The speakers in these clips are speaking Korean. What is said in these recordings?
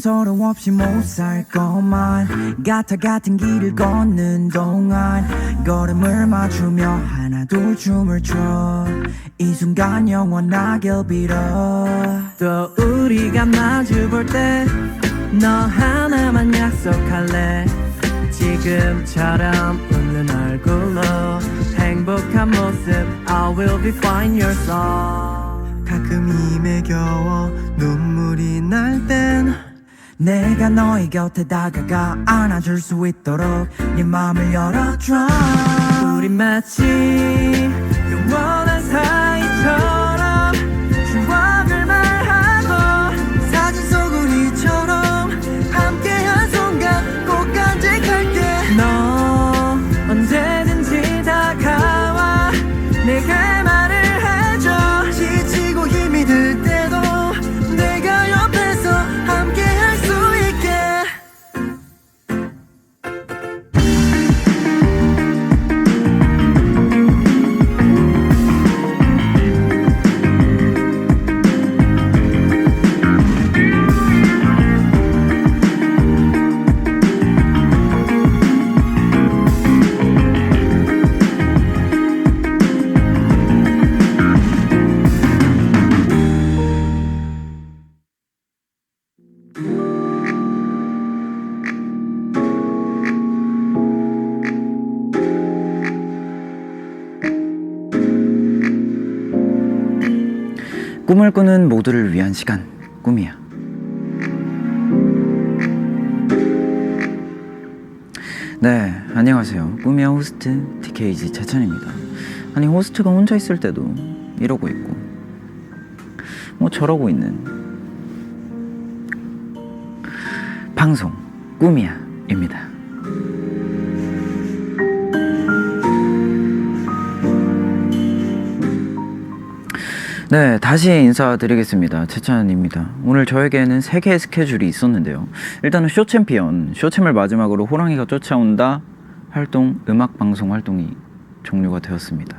서로 없이 못 살 것만 같은 길을 걷는 동안 걸음을 맞추며 하나 둘 춤을 춰 이 순간 영원하길 빌어 또 우리가 마주볼 때 너 하나만 약속할래 지금처럼 웃는 얼굴로 행복한 모습 I will be fine your song 가끔 힘에 겨워 눈물이 날 땐 내가 너의 곁에 다가가 안아줄 수 있도록 네 맘을 열어줘 우리 마치 영원한 사이처럼 추억을 말하고 사진 속 우리처럼 함께한 순간 꼭 간직할게 너 언제든지 다가와 내게 말을 해줘 지치고 힘이 들 때도 내가 옆에서 함께할 수 있게 꿈을 꾸는 모두를 위한 시간 꿈이야. 네, 안녕하세요. 꿈이야 호스트 DKG 재찬입니다. 아니 호스트가 혼자 있을 때도 이러고 있고 뭐 저러고 있는 방송 꿈이야입니다. 네, 다시 인사드리겠습니다. 채찬입니다. 오늘 저에게는 3개의 스케줄이 있었는데요. 일단은 쇼챔피언, 쇼챔을 마지막으로 호랑이가 쫓아온다 활동, 음악방송 활동이 종료가 되었습니다.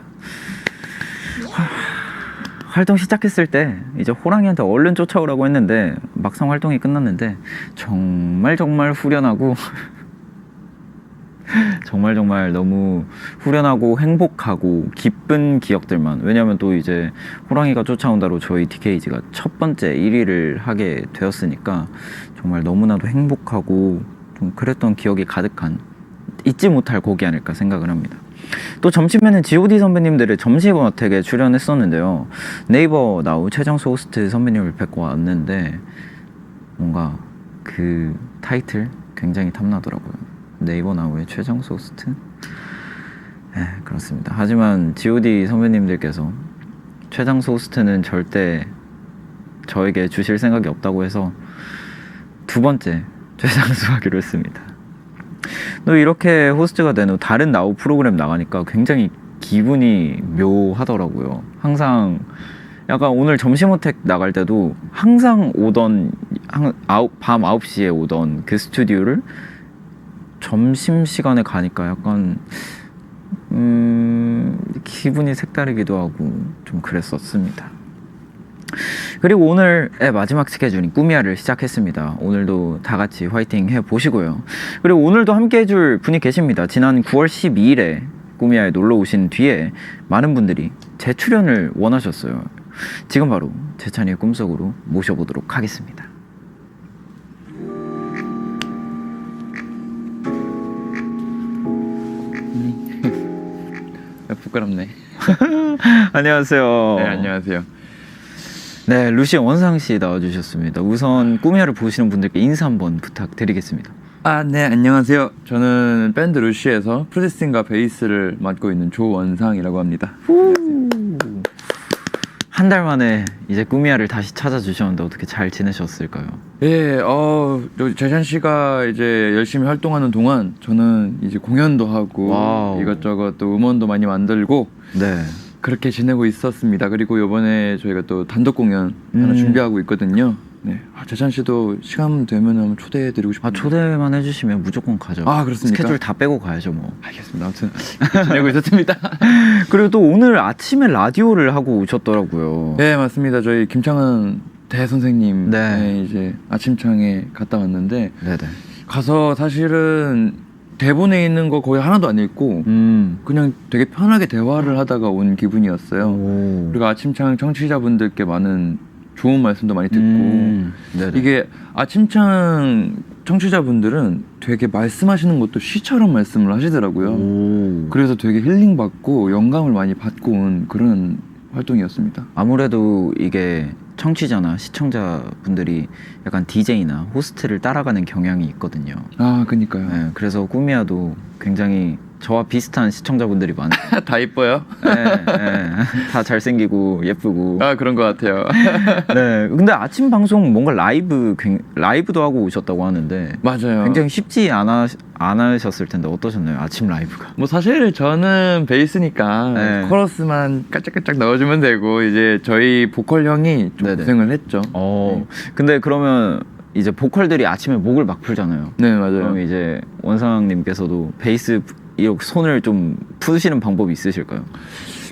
활동 시작했을 때 이제 호랑이한테 얼른 쫓아오라고 했는데 막상 활동이 끝났는데 정말 후련하고 정말 너무 후련하고 행복하고 기쁜 기억들만. 왜냐면 또 이제 호랑이가 쫓아온다로 저희 DKG가 첫 번째 1위를 하게 되었으니까 정말 너무나도 행복하고 좀 그랬던 기억이 가득한 잊지 못할 곡이 아닐까 생각을 합니다. 또 점심에는 G.O.D 선배님들의 점심 어택에 출연했었는데요. 네이버 나우 최정수 호스트 선배님을 뵙고 왔는데 뭔가 그 타이틀 굉장히 탐나더라고요. 네이버 나우의 최정수 호스트? 네, 그렇습니다. 하지만 G.O.D 선배님들께서 최정수 호스트는 절대 저에게 주실 생각이 없다고 해서 2번째 최장수 하기로 했습니다. 또 이렇게 호스트가 된 후 다른 나우 프로그램 나가니까 굉장히 기분이 묘하더라고요. 항상 약간 오늘 점심 어택 나갈 때도 항상 오던 밤 9시에 오던 그 스튜디오를 점심시간에 가니까 약간 기분이 색다르기도 하고 좀 그랬었습니다. 그리고 오늘의 마지막 스케줄인 꿈이야를 시작했습니다. 오늘도 다 같이 화이팅 해보시고요. 그리고 오늘도 함께 해줄 분이 계십니다. 지난 9월 12일에 꿈이야에 놀러 오신 뒤에 많은 분들이 재출연을 원하셨어요. 지금 바로 재찬이의 꿈속으로 모셔보도록 하겠습니다. 부끄럽네. 안녕하세요. 네, 안녕하세요. 네, 루시의 원상씨 나와주셨습니다. 우선 꿈이야를 보시는 분들께 인사 한번 부탁드리겠습니다. 네, 안녕하세요. 저는 밴드 루시에서 프로듀싱과 베이스를 맡고 있는 조원상이라고 합니다. 한 달 만에 이제 꿈이야를 다시 찾아주셨는데 어떻게 잘 지내셨을까요? 예, 재찬 씨가 이제 열심히 활동하는 동안 저는 이제 공연도 하고 와우. 이것저것 또 음원도 많이 만들고 네. 그렇게 지내고 있었습니다. 그리고 이번에 저희가 또 단독 공연 하나 준비하고 있거든요. 네, 재찬 씨도 시간 되면 한번 초대해드리고 싶어요. 초대만 해주시면 무조건 가죠. 그렇습니까? 스케줄 다 빼고 가야죠 뭐. 알겠습니다. 아무튼 지내고 있었습니다. 그리고 또 오늘 아침에 라디오를 하고 오셨더라고요. 네, 맞습니다. 저희 김창은 대 선생님 네. 이제 아침창에 갔다 왔는데 네네. 가서 사실은 대본에 있는 거 거의 하나도 안 읽고 그냥 되게 편하게 대화를 하다가 온 기분이었어요. 오. 그리고 아침창 청취자분들께 많은 좋은 말씀도 많이 듣고 네네. 이게 아침창 청취자분들은 되게 말씀하시는 것도 시처럼 말씀을 하시더라고요. 오. 그래서 되게 힐링 받고 영감을 많이 받고 온 그런 활동이었습니다. 아무래도 이게 청취자나 시청자분들이 약간 DJ나 호스트를 따라가는 경향이 있거든요. 아, 그니까요. 네, 그래서 꾸미야도 굉장히 저와 비슷한 시청자분들이 많아요. 다 이뻐요? 네, 네. 다 잘생기고 예쁘고. 아, 그런 것 같아요. 네, 근데 아침 방송 뭔가 라이브도 하고 오셨다고 하는데 맞아요. 굉장히 쉽지 않으셨을 텐데 어떠셨나요? 아침 라이브가. 뭐 사실 저는 베이스니까 네. 코러스만 깔짝깔짝 넣어주면 되고 이제 저희 보컬 형이 좀 네네. 고생을 했죠. 근데 그러면 이제 보컬들이 아침에 목을 막 풀잖아요. 네, 맞아요. 그럼 이제 원상님께서도 베이스 이렇게 손을 좀 푸시는 방법이 있으실까요?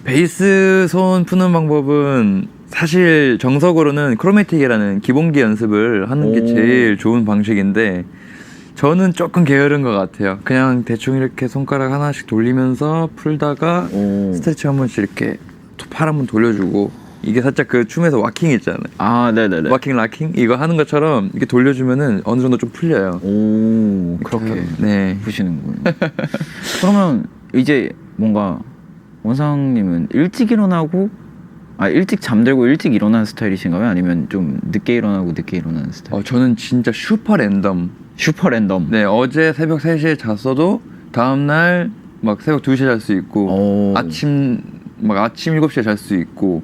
베이스 손 푸는 방법은 사실 정석으로는 크로매틱이라는 기본기 연습을 하는 게 오. 제일 좋은 방식인데 저는 조금 게으른 것 같아요. 그냥 대충 이렇게 손가락 하나씩 돌리면서 풀다가 스트레치 한 번씩 이렇게 팔 한 번 돌려주고 이게 살짝 그 춤에서 와킹 있잖아요. 아, 네네네. 와킹 락킹 이거 하는 것처럼 이렇게 돌려주면은 어느 정도 좀 풀려요. 오, 그렇게 네. 푸시는군요. 그러면 이제 뭔가 원상님은 일찍 일어나고 일찍 잠들고 일찍 일어나는 스타일이신가요? 아니면 좀 늦게 일어나고 늦게 일어나는 스타일? 저는 진짜 슈퍼 랜덤. 슈퍼 랜덤. 네, 어제 새벽 3시에 잤어도 다음날 막 새벽 2시에 잘 수 있고 아침 7시에 잘 수 있고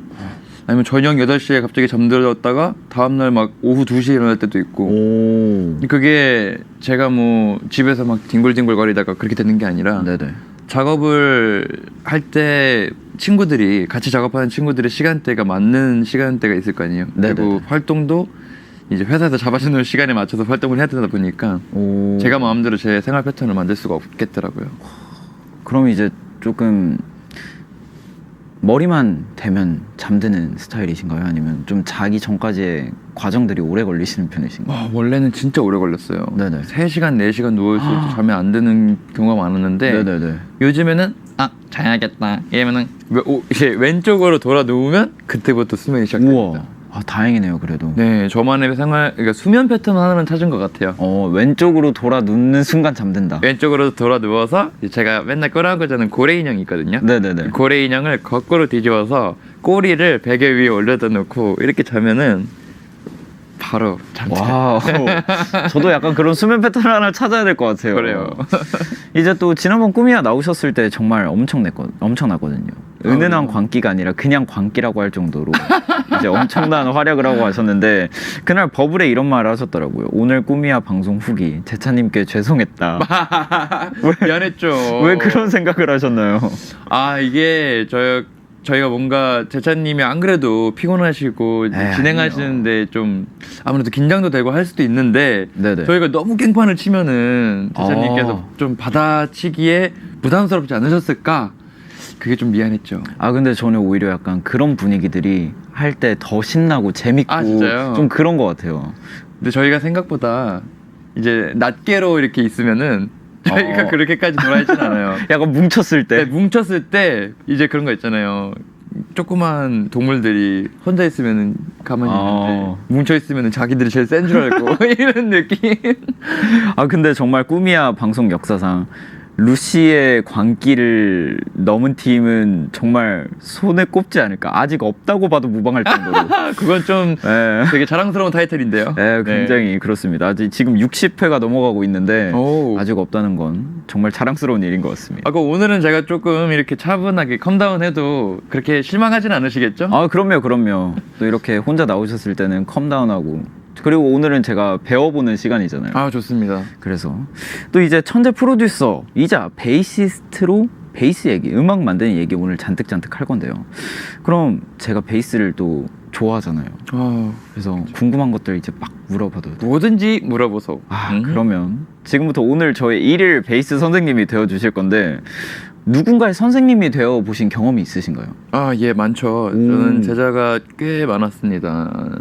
아니면 저녁 8시에 갑자기 잠들었다가 다음날 막 오후 2시에 일어날 때도 있고 그게 제가 뭐 집에서 막 뒹굴뒹굴 거리다가 그렇게 되는 게 아니라 네네. 작업을 할 때 친구들이 같이 작업하는 친구들의 시간대가 맞는 시간대가 있을 거 아니에요. 네네네. 그리고 활동도 이제 회사에서 잡아주는 시간에 맞춰서 활동을 해야 되다 보니까 제가 마음대로 제 생활 패턴을 만들 수가 없겠더라고요. 그럼 이제 조금 머리만 대면 잠드는 스타일이신가요? 아니면 좀 자기 전까지의 과정들이 오래 걸리시는 편이신가요? 원래는 진짜 오래 걸렸어요. 네네. 3시간, 4시간 누워있을 때 잠이 안 드는 경우가 많았는데 네네네. 요즘에는 자야겠다 이러면은 이제 왼쪽으로 돌아 누우면 그때부터 수면이 시작됩니다. 우와. 다행이네요, 그래도. 네, 저만의 그러니까 수면 패턴 하나는 찾은 것 같아요. 왼쪽으로 돌아 눕는 순간 잠든다. 왼쪽으로 돌아 누워서 제가 맨날 끌어안고 자는 고래 인형이 있거든요. 네네네. 고래 인형을 거꾸로 뒤집어서 꼬리를 베개 위에 올려다 놓고 이렇게 자면은 바로 잠자요. 와우. 저도 약간 그런 수면 패턴 하나 찾아야 될 것 같아요. 그래요. 이제 또 지난번 꾸미야 나오셨을 때 정말 엄청나거든요. 은은한 광기가 아니라 그냥 광기라고 할 정도로 이제 엄청난 활약을 하고 하셨는데 그날 버블에 이런 말을 하셨더라고요. 오늘 꾸미야 방송 후기 재찬님께 죄송했다. 미안했죠. 왜 그런 생각을 하셨나요? 이게 저희가 뭔가 재찬님이 안 그래도 피곤하시고 진행하시는데 좀 아무래도 긴장도 되고 할 수도 있는데 네네. 저희가 너무 깽판을 치면은 재찬님께서 좀 받아치기에 부담스럽지 않으셨을까? 그게 좀 미안했죠. 근데 저는 오히려 약간 그런 분위기들이 할 때 더 신나고 재밌고 진짜요? 좀 그런 것 같아요. 근데 저희가 생각보다 이제 낱개로 이렇게 있으면은 저희가 그렇게까지 돌아있진 않아요. 약간 뭉쳤을 때. 네, 뭉쳤을 때 이제 그런 거 있잖아요. 조그만 동물들이 혼자 있으면은 가만히 있는데 뭉쳐 있으면은 자기들이 제일 센 줄 알고 이런 느낌. 근데 정말 꾸미야 방송 역사상 루시의 광기를 넘은 팀은 정말 손에 꼽지 않을까. 아직 없다고 봐도 무방할 정도로. 그건 좀 되게 자랑스러운 타이틀인데요. 네, 굉장히 그렇습니다. 아직 지금 60회가 넘어가고 있는데 오. 아직 없다는 건 정말 자랑스러운 일인 것 같습니다. 오늘은 제가 조금 이렇게 차분하게 컴다운해도 그렇게 실망하진 않으시겠죠? 그럼요. 또 이렇게 혼자 나오셨을 때는 컴다운하고 그리고 오늘은 제가 배워보는 시간이잖아요. 좋습니다. 그래서 또 이제 천재 프로듀서이자 베이시스트로 베이스 얘기, 음악 만드는 얘기 오늘 잔뜩 할 건데요. 그럼 제가 베이스를 또 좋아하잖아요. 그래서 궁금한 것들 이제 막 물어봐도 돼요. 뭐든지 물어보소. 그러면 지금부터 오늘 저의 일일 베이스 선생님이 되어주실 건데 누군가의 선생님이 되어보신 경험이 있으신가요? 예, 많죠. 저는 제자가 꽤 많았습니다.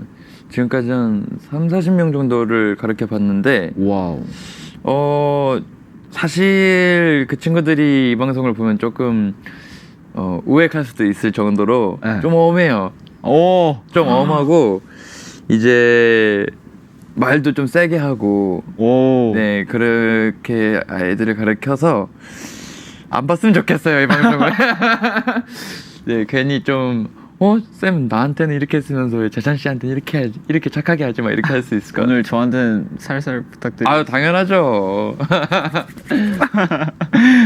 지금까지 한 30-40명 정도를 가르쳐 봤는데 와우. 사실 그 친구들이 이 방송을 보면 조금 우액할 수도 있을 정도로 네. 좀 엄해요. 오. 좀 엄하고 이제 말도 좀 세게 하고 오. 네 그렇게 아이들을 가르쳐서 안 봤으면 좋겠어요 이 방송을. 네 괜히 좀 쌤 나한테는 이렇게 했으면서 왜 재찬 씨한테는 이렇게 착하게 하지 마 이렇게 할 수 있을까? 오늘 저한테는 살살 부탁드립니다. 아유 당연하죠.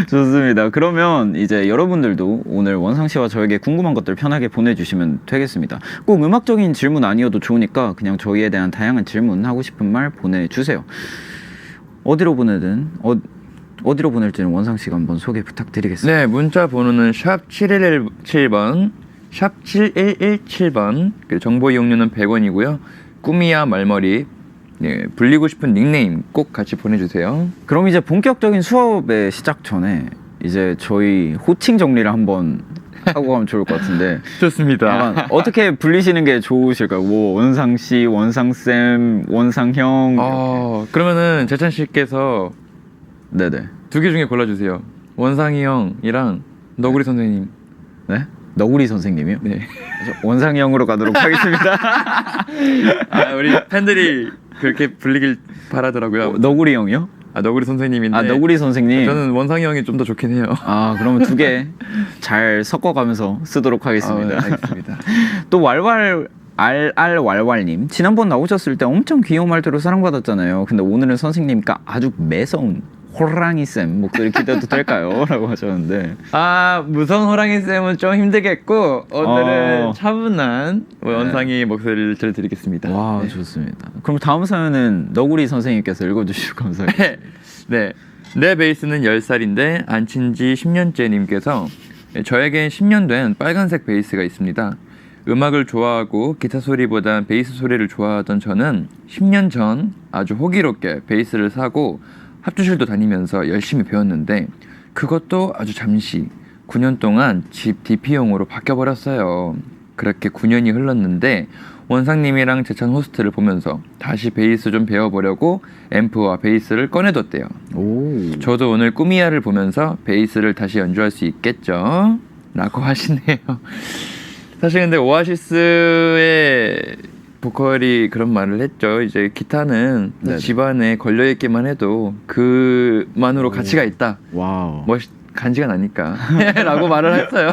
좋습니다. 그러면 이제 여러분들도 오늘 원상 씨와 저에게 궁금한 것들 편하게 보내주시면 되겠습니다. 꼭 음악적인 질문 아니어도 좋으니까 그냥 저희에 대한 다양한 질문 하고 싶은 말 보내주세요. 어디로 보내든 어디로 보낼지는 원상 씨가 한번 소개 부탁드리겠습니다. 네 문자 번호는 샵 7117번 샵 7117번 정보 이용료는 100원이고요. 꾸미야 말머리 네, 불리고 싶은 닉네임 꼭 같이 보내주세요. 그럼 이제 본격적인 수업의 시작 전에 이제 저희 호칭 정리를 한번 하고 가면 좋을 것 같은데 좋습니다. 약간 어떻게 불리시는 게 좋으실까요? 뭐 원상 씨, 원상 쌤, 원상 형. 그러면은 재찬 씨께서 네네. 2개 중에 골라주세요. 원상이 형이랑 너구리 선생님. 네? 너구리 선생님이요? 네. 원상이 형으로 가도록 하겠습니다. 우리 팬들이 그렇게 불리길 바라더라고요. 너구리 형이요? 너구리 선생님인데. 너구리 선생님. 저는 원상이 형이 좀 더 좋긴 해요. 그러면 2개 잘 섞어가면서 쓰도록 하겠습니다. 알겠습니다. 또 왈왈님 지난번 나오셨을 때 엄청 귀여운 말투로 사랑받았잖아요. 근데 오늘은 선생님과 아주 매서운 호랑이 쌤 목소리 기대도 될까요? 라고 하셨는데 무서운 호랑이 쌤은 좀 힘들겠고 오늘은 차분한 원상이 목소리를 들려드리겠습니다. 와 네. 좋습니다. 그럼 다음 사연은 너구리 선생님께서 읽어주시고 감사합니다. 네. 내 베이스는 10살인데 안 친 지 10년째 님께서 저에겐 10년 된 빨간색 베이스가 있습니다. 음악을 좋아하고 기타 소리보다 베이스 소리를 좋아하던 저는 10년 전 아주 호기롭게 베이스를 사고 합주실도 다니면서 열심히 배웠는데 그것도 아주 잠시 9년 동안 집 DP용으로 바뀌어버렸어요. 그렇게 9년이 흘렀는데 원상님이랑 재찬 호스트를 보면서 다시 베이스 좀 배워보려고 앰프와 베이스를 꺼내뒀대요. 오. 저도 오늘 꾸미야를 보면서 베이스를 다시 연주할 수 있겠죠? 라고 하시네요. 사실 근데 오아시스의 보컬이 그런 말을 했죠. 이제 기타는 네네. 집안에 걸려있기만 해도 그만으로 가치가 있다. 와우. 간지가 나니까 라고 말을 했어요.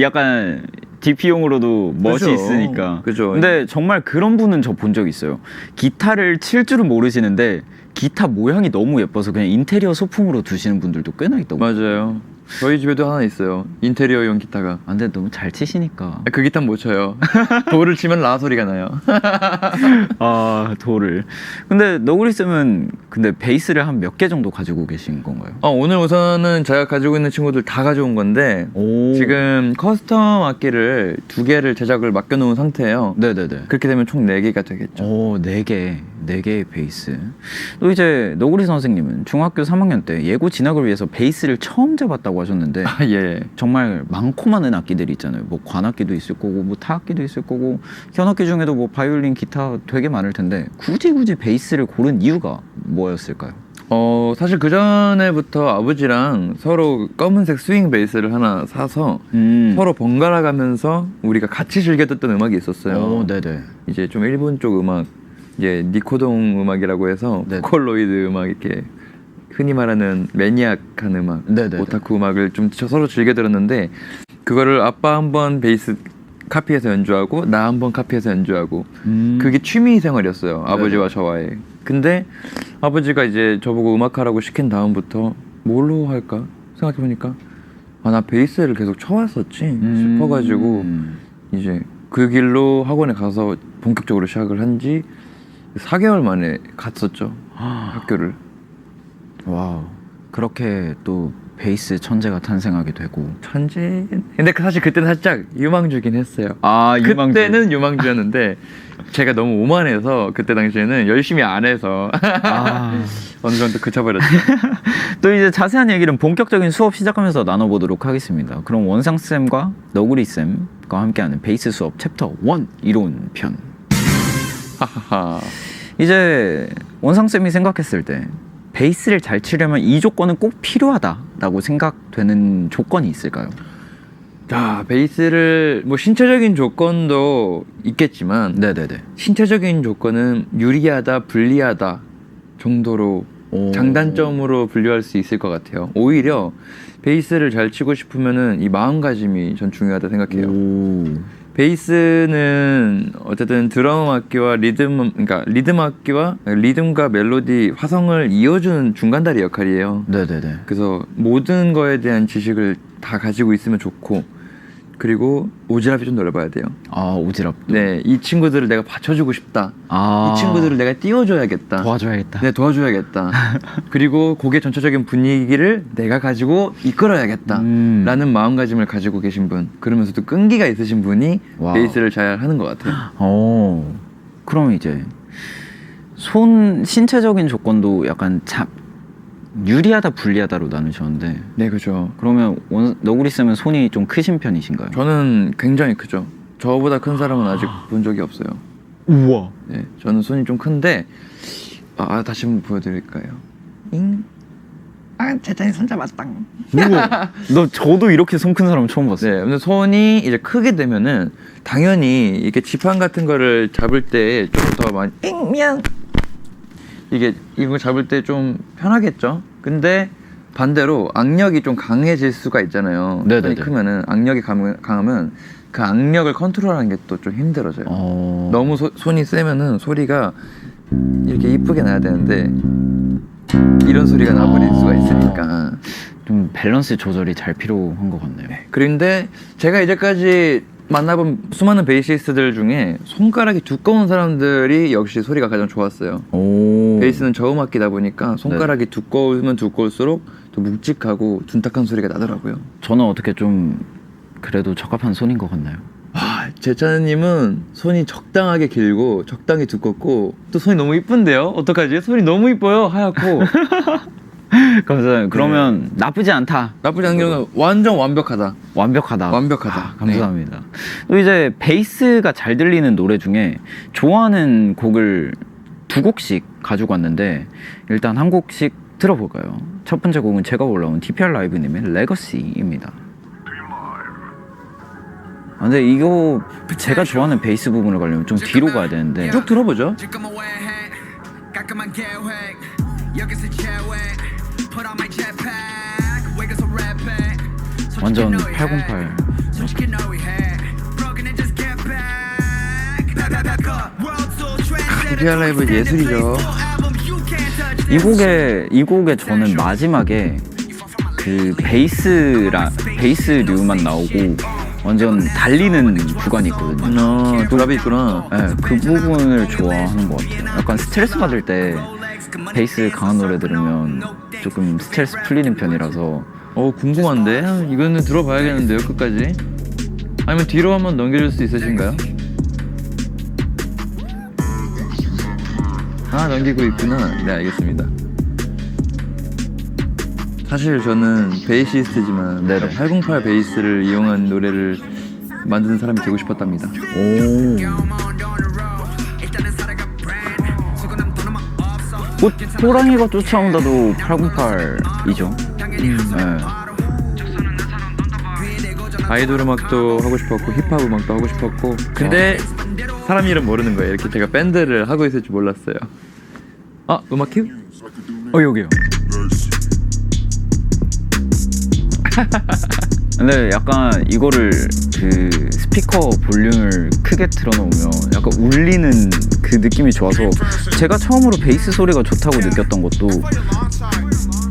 약간 DP용으로도 멋이 그죠. 있으니까. 그죠. 근데 정말 그런 분은 저 본 적 있어요. 기타를 칠 줄은 모르시는데 기타 모양이 너무 예뻐서 그냥 인테리어 소품으로 두시는 분들도 꽤나 있다고. 맞아요. 저희 집에도 하나 있어요. 인테리어용 기타가. 근데 너무 잘 치시니까. 그 기타는 못 쳐요. 돌을 치면 라 소리가 나요. 돌을. 근데 너구리 쌤은 근데 베이스를 한 몇 개 정도 가지고 계신 건가요? 오늘 우선은 제가 가지고 있는 친구들 다 가져온 건데 지금 커스텀 악기를 2개를 제작을 맡겨놓은 상태예요. 네네네. 그렇게 되면 총 4개가 되겠죠. 4개의 베이스. 또 이제 너구리 선생님은 중학교 3학년 때 예고 진학을 위해서 베이스를 처음 잡았다고 하셨는데 예. 정말 많고 많은 악기들이 있잖아요. 뭐 관악기도 있을 거고 뭐 타악기도 있을 거고 현악기 중에도 뭐 바이올린, 기타 되게 많을 텐데 굳이 베이스를 고른 이유가 뭐였을까요? 사실 그 전에부터 아버지랑 서로 검은색 스윙 베이스를 하나 사서 서로 번갈아 가면서 우리가 같이 즐겨 듣던 음악이 있었어요. 네네. 이제 좀 일본 쪽 음악, 이제 니코동 음악이라고 해서 네네. 보컬로이드 음악 이렇게 흔히 말하는 매니악한 음악, 네네네. 오타쿠 음악을 좀 서로 즐겨 들었는데 그거를 아빠 한번 베이스 카피해서 연주하고 나 한번 카피해서 연주하고 그게 취미 생활이었어요. 아버지와 저와의. 근데 아버지가 이제 저보고 음악하라고 시킨 다음부터 뭘로 할까 생각해보니까 나 베이스를 계속 쳐왔었지 싶어가지고 이제 그 길로 학원에 가서 본격적으로 시작을 한 지 4개월 만에 갔었죠. 학교를. 와우. 그렇게 또 베이스 천재가 탄생하게 되고. 천재. 근데 사실 그때는 살짝 유망주긴 했어요. 유망주. 그때는 유망주였는데 제가 너무 오만해서 그때 당시에는 열심히 안 해서 어느 정도 그쳐버렸죠. 또 이제 자세한 얘기는 본격적인 수업 시작하면서 나눠보도록 하겠습니다. 그럼 원상쌤과 너구리쌤과 함께하는 베이스 수업 챕터 1 이론 편. 하하하. 이제 원상쌤이 생각했을 때 베이스를 잘 치려면 이 조건은 꼭 필요하다라고 생각되는 조건이 있을까요? 자, 베이스를 뭐 신체적인 조건도 있겠지만 네네네. 신체적인 조건은 유리하다, 불리하다 정도로 오. 장단점으로 분류할 수 있을 것 같아요. 오히려 베이스를 잘 치고 싶으면은 이 마음가짐이 전 중요하다 생각해요. 오. 베이스는 어쨌든 드럼 악기와 그러니까 리듬 악기와 리듬과 멜로디, 화성을 이어주는 중간다리 역할이에요. 네네네. 그래서 모든 거에 대한 지식을 다 가지고 있으면 좋고, 그리고 오지랖이 좀 넓어야 돼요. 아, 오지랖. 네, 이 친구들을 내가 받쳐주고 싶다. 아. 이 친구들을 내가 띄워줘야겠다. 도와줘야겠다. 네, 도와줘야겠다. 그리고 곡의 전체적인 분위기를 내가 가지고 이끌어야겠다. 라는 마음가짐을 가지고 계신 분, 그러면서도 끈기가 있으신 분이 와우. 베이스를 잘 하는 것 같아요. 그럼 이제 신체적인 조건도 약간 유리하다 불리하다로 나누셨는데, 네, 그죠. 그러면 너구리 쌤은 손이 좀 크신 편이신가요? 저는 굉장히 크죠. 저보다 큰 사람은 아직 본 적이 없어요. 우와. 네, 저는 손이 좀 큰데, 다시 한번 보여드릴까요? 제자리 손 잡았다. 우와. 저도 이렇게 손 큰 사람 처음 봤어요. 네, 근데 손이 이제 크게 되면은 당연히 이렇게 지팡 같은 거를 잡을 때 좀 더 많이 미안. 이거 잡을 때 좀 편하겠죠. 근데 반대로 악력이 좀 강해질 수가 있잖아요. 네네네. 손이 크면은 악력이 강하면 그 악력을 컨트롤하는 게 또 좀 힘들어져요. 너무 손이 세면은 소리가 이렇게 이쁘게 나야 되는데 이런 소리가 나버릴 수가 있으니까 좀 밸런스 조절이 잘 필요한 것 같네요. 그런데 제가 이제까지 만나본 수많은 베이시스트들 중에 손가락이 두꺼운 사람들이 역시 소리가 가장 좋았어요. 베이스는 저음악기다 보니까 손가락이 두꺼우면 두꺼울수록 더 묵직하고 둔탁한 소리가 나더라고요. 저는 어떻게 좀 그래도 적합한 손인 것 같나요? 제차님은 손이 적당하게 길고 적당히 두껍고 또 손이 너무 이쁜데요? 어떡하지? 손이 너무 이뻐요, 하얗고. 감사합니다. 그러면 나쁘지 않다. 나쁘지 않은 경우는 완전 완벽하다. 완벽하다. 완벽하다. 감사합니다. 또 이제 베이스가 잘 들리는 노래 중에 좋아하는 곡을 2곡씩 가지고 왔는데, 일단 한 곡씩 들어볼까요? 첫 번째 곡은 제가 올라온 TPR 라이브님의 레거시입니다. 근데 이거 제가 좋아하는 베이스 부분을 가려면 좀 뒤로 가야 되는데, 쭉 들어보죠. 완전 808. TPR 라이브 예술이죠. 이 곡에 저는 마지막에 그 베이스류만 나오고 완전 달리는 구간이 있거든요. 드랍이 있구나. 네, 그 부분을 좋아하는 것 같아요. 약간 스트레스 받을 때 베이스 강한 노래 들으면 조금 스트레스 풀리는 편이라서. 궁금한데? 이거는 들어봐야겠는데요, 끝까지. 아니면 뒤로 한번 넘겨줄 수 있으신가요? 넘기고 있구나. 네, 알겠습니다. 사실 저는 베이시스트지만 808 베이스를 이용한 노래를 만드는 사람이 되고 싶었답니다. 호랑이가 쫓아온다도 808이죠. 네. 아이돌 음악도 하고 싶었고 힙합 음악도 하고 싶었고, 근데 사람 이름 모르는 거예요. 이렇게 제가 밴드를 하고 있을 줄 몰랐어요. 음악 큐? 여기요. 근데 약간 이거를 그 스피커 볼륨을 크게 틀어놓으면 약간 울리는 그 느낌이 좋아서, 제가 처음으로 베이스 소리가 좋다고 느꼈던 것도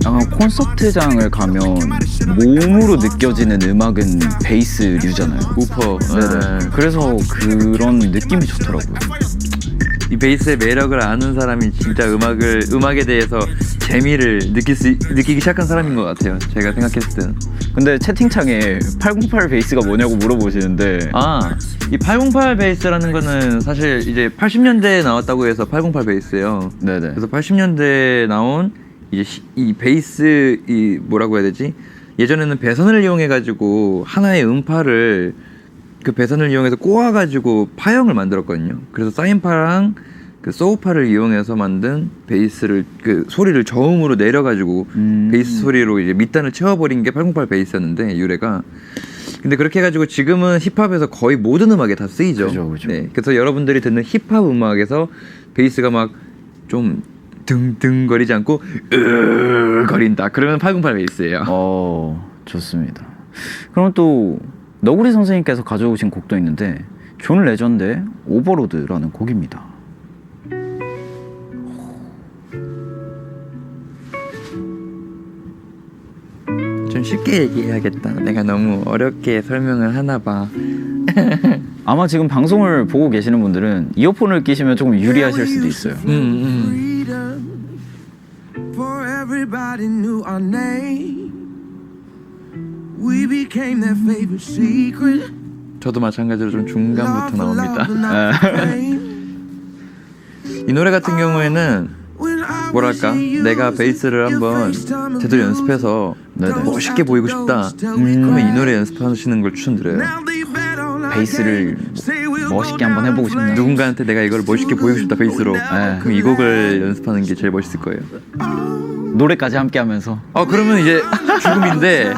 약간 콘서트장을 가면 몸으로 느껴지는 음악은 베이스류잖아요. 우퍼. 네네. 그래서 그런 느낌이 좋더라고요. 이 베이스의 매력을 아는 사람이 진짜 음악에 대해서 재미를 느끼기 시작한 사람인 것 같아요. 제가 생각했을 때는. 근데 채팅창에 808 베이스가 뭐냐고 물어보시는데, 이 808 베이스라는 거는 사실 이제 80년대에 나왔다고 해서 808 베이스예요. 네네. 그래서 80년대에 나온 이제 이 베이스, 이 뭐라고 해야 되지? 예전에는 배선을 이용해 가지고 하나의 음파를 그 배선을 이용해서 꼬아가지고 파형을 만들었거든요. 그래서 사인파랑 그 소우파를 이용해서 만든 베이스를 그 소리를 저음으로 내려가지고 베이스 소리로 이제 밑단을 채워버린 게 808 베이스였는데 유래가. 근데 그렇게 해가지고 지금은 힙합에서 거의 모든 음악에 다 쓰이죠. 그죠. 네, 그래서 여러분들이 듣는 힙합 음악에서 베이스가 막 좀 등등거리지 않고 거린다. 그러면 808 베이스예요. 좋습니다. 그럼 또 너구리 선생님께서 가져오신 곡도 있는데 존 레전드의 오버로드라는 곡입니다. 좀 쉽게 얘기해야겠다. 내가 너무 어렵게 설명을 하나 봐. 아마 지금 방송을 보고 계시는 분들은 이어폰을 끼시면 조금 유리하실 수도 있어요. For everybody knew our name. We became their favorite secret. 저도 마찬가지로 좀 중간부터 나옵니다. 이 노래 같은 경우에는 뭐랄까, 내가 베이스를 한번 제대로 연습해서 멋있게 보이고 싶다. 그러면 이 노래 연습하시는 걸 추천드려요. 베이스를 멋있게 한번 해보고 싶나? 누군가한테 내가 이걸 멋있게 보이고 싶다 베이스로. 그럼 이 곡을 연습하는 게 제일 멋있을 거예요. 노래까지 함께 하면서. 그러면 이제 죽음인데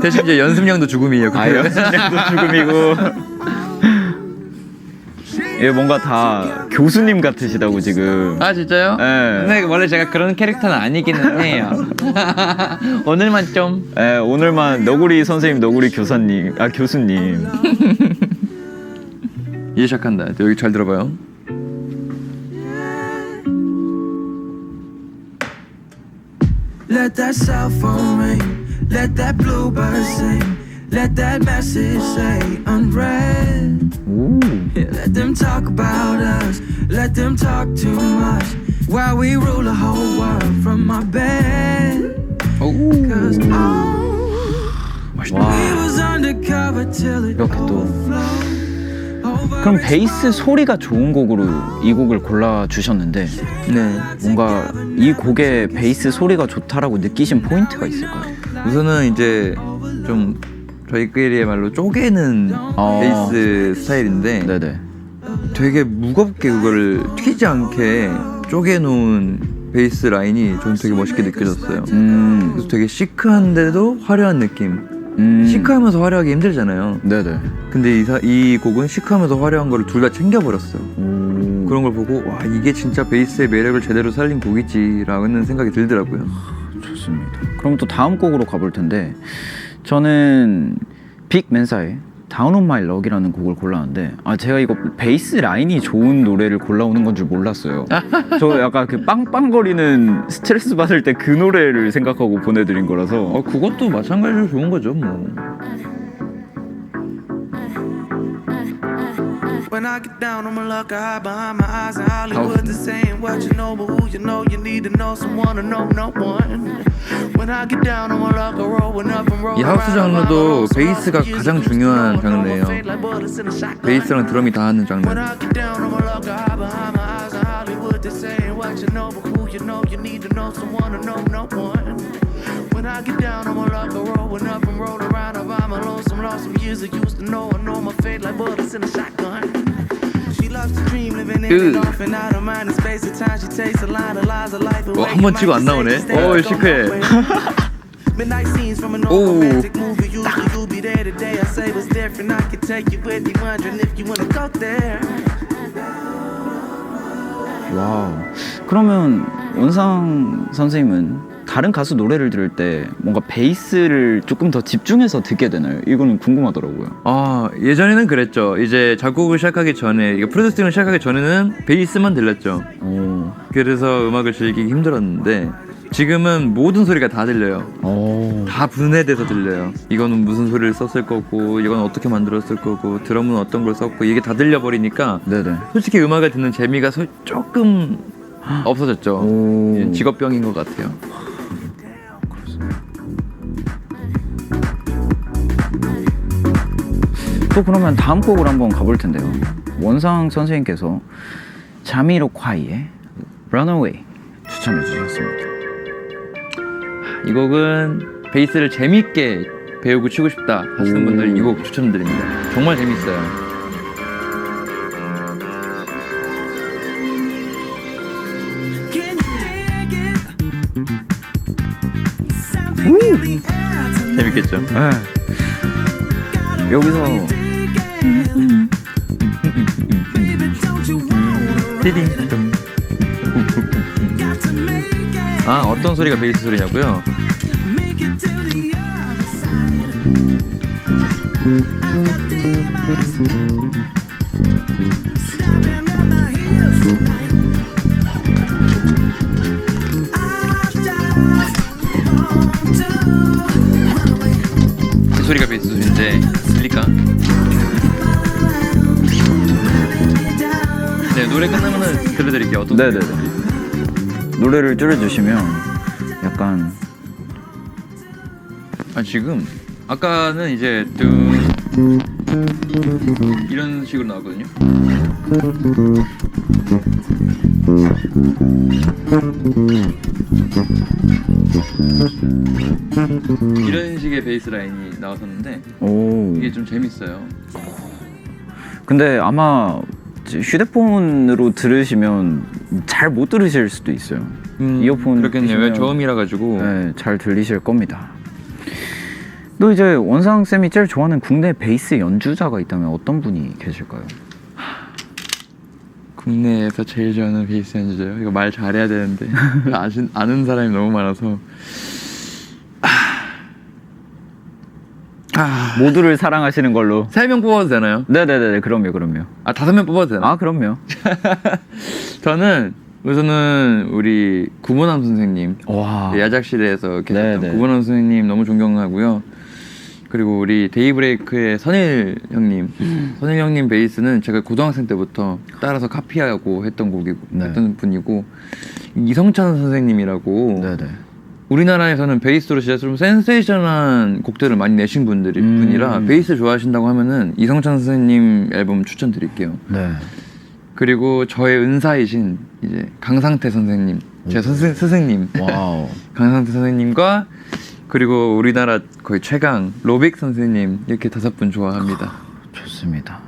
대신 이제 연습량도 죽음이에요. 연습량도 죽음이고. 예, 뭔가 다 교수님 같으시다고 지금. 아 진짜요? 네. 근데 원래 제가 그런 캐릭터는 아니기는 해요. 오늘만 좀. 예, 오늘만 너구리 선생님, 너구리 교사님, 교수님. 이제 시작한다. 여기 잘 들어봐요. Let that cell phone ring. Let that bluebird sing. Let that message say unread. 오. Let them talk about us. Let them talk too much. While we rule the whole world from my bed. Cause we was undercover till it 이렇게 또. overflowed. 그럼 베이스 소리가 좋은 곡으로 이 곡을 골라주셨는데 네. 뭔가 이 곡의 베이스 소리가 좋다라고 느끼신 포인트가 있을까요? 우선은 이제 좀 저희끼리의 말로 쪼개는 베이스 스타일인데 네네. 되게 무겁게 그거를 튀지 않게 쪼개놓은 베이스 라인이 좀 되게 멋있게 느껴졌어요. 그래서 되게 시크한데도 화려한 느낌. 시크하면서 화려하기 힘들잖아요. 네네. 근데 이 곡은 시크하면서 화려한 거를 둘 다 챙겨버렸어요. 그런 걸 보고 와, 이게 진짜 베이스의 매력을 제대로 살린 곡이지라는 생각이 들더라고요. 좋습니다. 그럼 또 다음 곡으로 가볼 텐데 저는 빅 맨사의 Down on My Luck이라는 곡을 골랐는데 제가 이거 베이스 라인이 좋은 노래를 골라오는 건 줄 몰랐어요. 저 약간 그 빵빵거리는 스트레스 받을 때 그 노래를 생각하고 보내드린 거라서. 그것도 마찬가지로 좋은 거죠 뭐. When I get down on my luck, I hide behind my eyes in Hollywood. The saying what you know, but who you know, you need to know someone to know no one. When I get down on my luck, I roll up and roll. 이 하우스 장르도 베이스가 가장 중요한 장르예요. 베이스랑 드럼이 다 하는 장르. When I get down on my luck, I hide behind my eyes in Hollywood. The saying what you know, but who you know, you need to know someone to know no one. When I get down on my luck, I roll up and roll around. I buy my lonesome, lost some years I used to know. I know my fate like bullets in a shotgun. She loves to dream, living in it off and out of mind and space. At times she takes a line of lies of life away. 한 번 치고 안 나오네. 시크해. Midnight scenes from an old romantic movie. Usually you'll be there today. I say what's different. I can take you with me, wondering if you wanna go there. 와우. 그러면 원상 선생님은 다른 가수 노래를 들을 때 뭔가 베이스를 조금 더 집중해서 듣게 되나요? 이거는 궁금하더라고요. 예전에는 그랬죠. 이제 작곡을 시작하기 전에, 이거 프로듀싱을 시작하기 전에는 베이스만 들렸죠. 그래서 음악을 즐기기 힘들었는데 지금은 모든 소리가 다 들려요. 다 분해돼서 들려요. 이거는 무슨 소리를 썼을 거고, 이건 어떻게 만들었을 거고, 드럼은 어떤 걸 썼고, 이게 다 들려버리니까 네네. 솔직히 음악을 듣는 재미가 조금 없어졌죠. 직업병인 것 같아요. 또 그러면 다음 곡으로 한번 가볼 텐데요. 원상 선생님께서 자미로콰이의 Runaway 추천해 주셨습니다. 이 곡은 베이스를 재밌게 배우고 치고 싶다 하시는 분들 이 곡 추천드립니다. 정말 재밌어요. 재밌겠죠. 네. 여기서 아, 어떤 소리가 베이스 소리냐고요? 이 소리가 베이스 소리인데 들릴까? 네, 노래 끝나면은 들려드릴게요. 어떤 네네네. 노래를 줄여주시면 약간 아, 지금 아까는 이제 이런 식으로 나왔거든요. 이런 식의 베이스 라인이 나왔었는데 오. 이게 좀 재밌어요. 근데 아마 휴대폰으로 들으시면 잘 못 들으실 수도 있어요. 이어폰 그렇겠네요. 왜 끼시면, 저음이라 가지고. 네, 잘 들리실 겁니다. 또 이제 원상 쌤이 제일 좋아하는 국내 베이스 연주자가 있다면 어떤 분이 계실까요? 국내에서 제일 좋아하는 베이스 연주자요? 이거 말 잘해야 되는데 아는 사람이 너무 많아서 모두를 사랑하시는 걸로. 3명 뽑아도 되나요? 네네네, 그럼요. 아, 5명 뽑아도 되나? 아, 그럼요. 저는 우선은 우리 구문함 선생님, 와. 야작실에서 계셨던 네네. 구문함 선생님 너무 존경하고요. 그리고 우리 데이브레이크의 선일 형님, 선일 형님 베이스는 제가 고등학생 때부터 따라서 카피하고 했던 곡이고 네. 했던 분이고, 이성찬 선생님이라고 네네. 우리나라에서는 베이스로 진짜 좀 센세이션한 곡들을 많이 내신 분이라 베이스 좋아하신다고 하면은 이성찬 선생님 앨범 추천드릴게요. 네. 그리고 저의 은사이신 이제 강상태 선생님, 제 스승님, 와우. 강상태 선생님과 그리고 우리나라 거의 최강 로빅 선생님 이렇게 5분 좋아합니다. 좋습니다.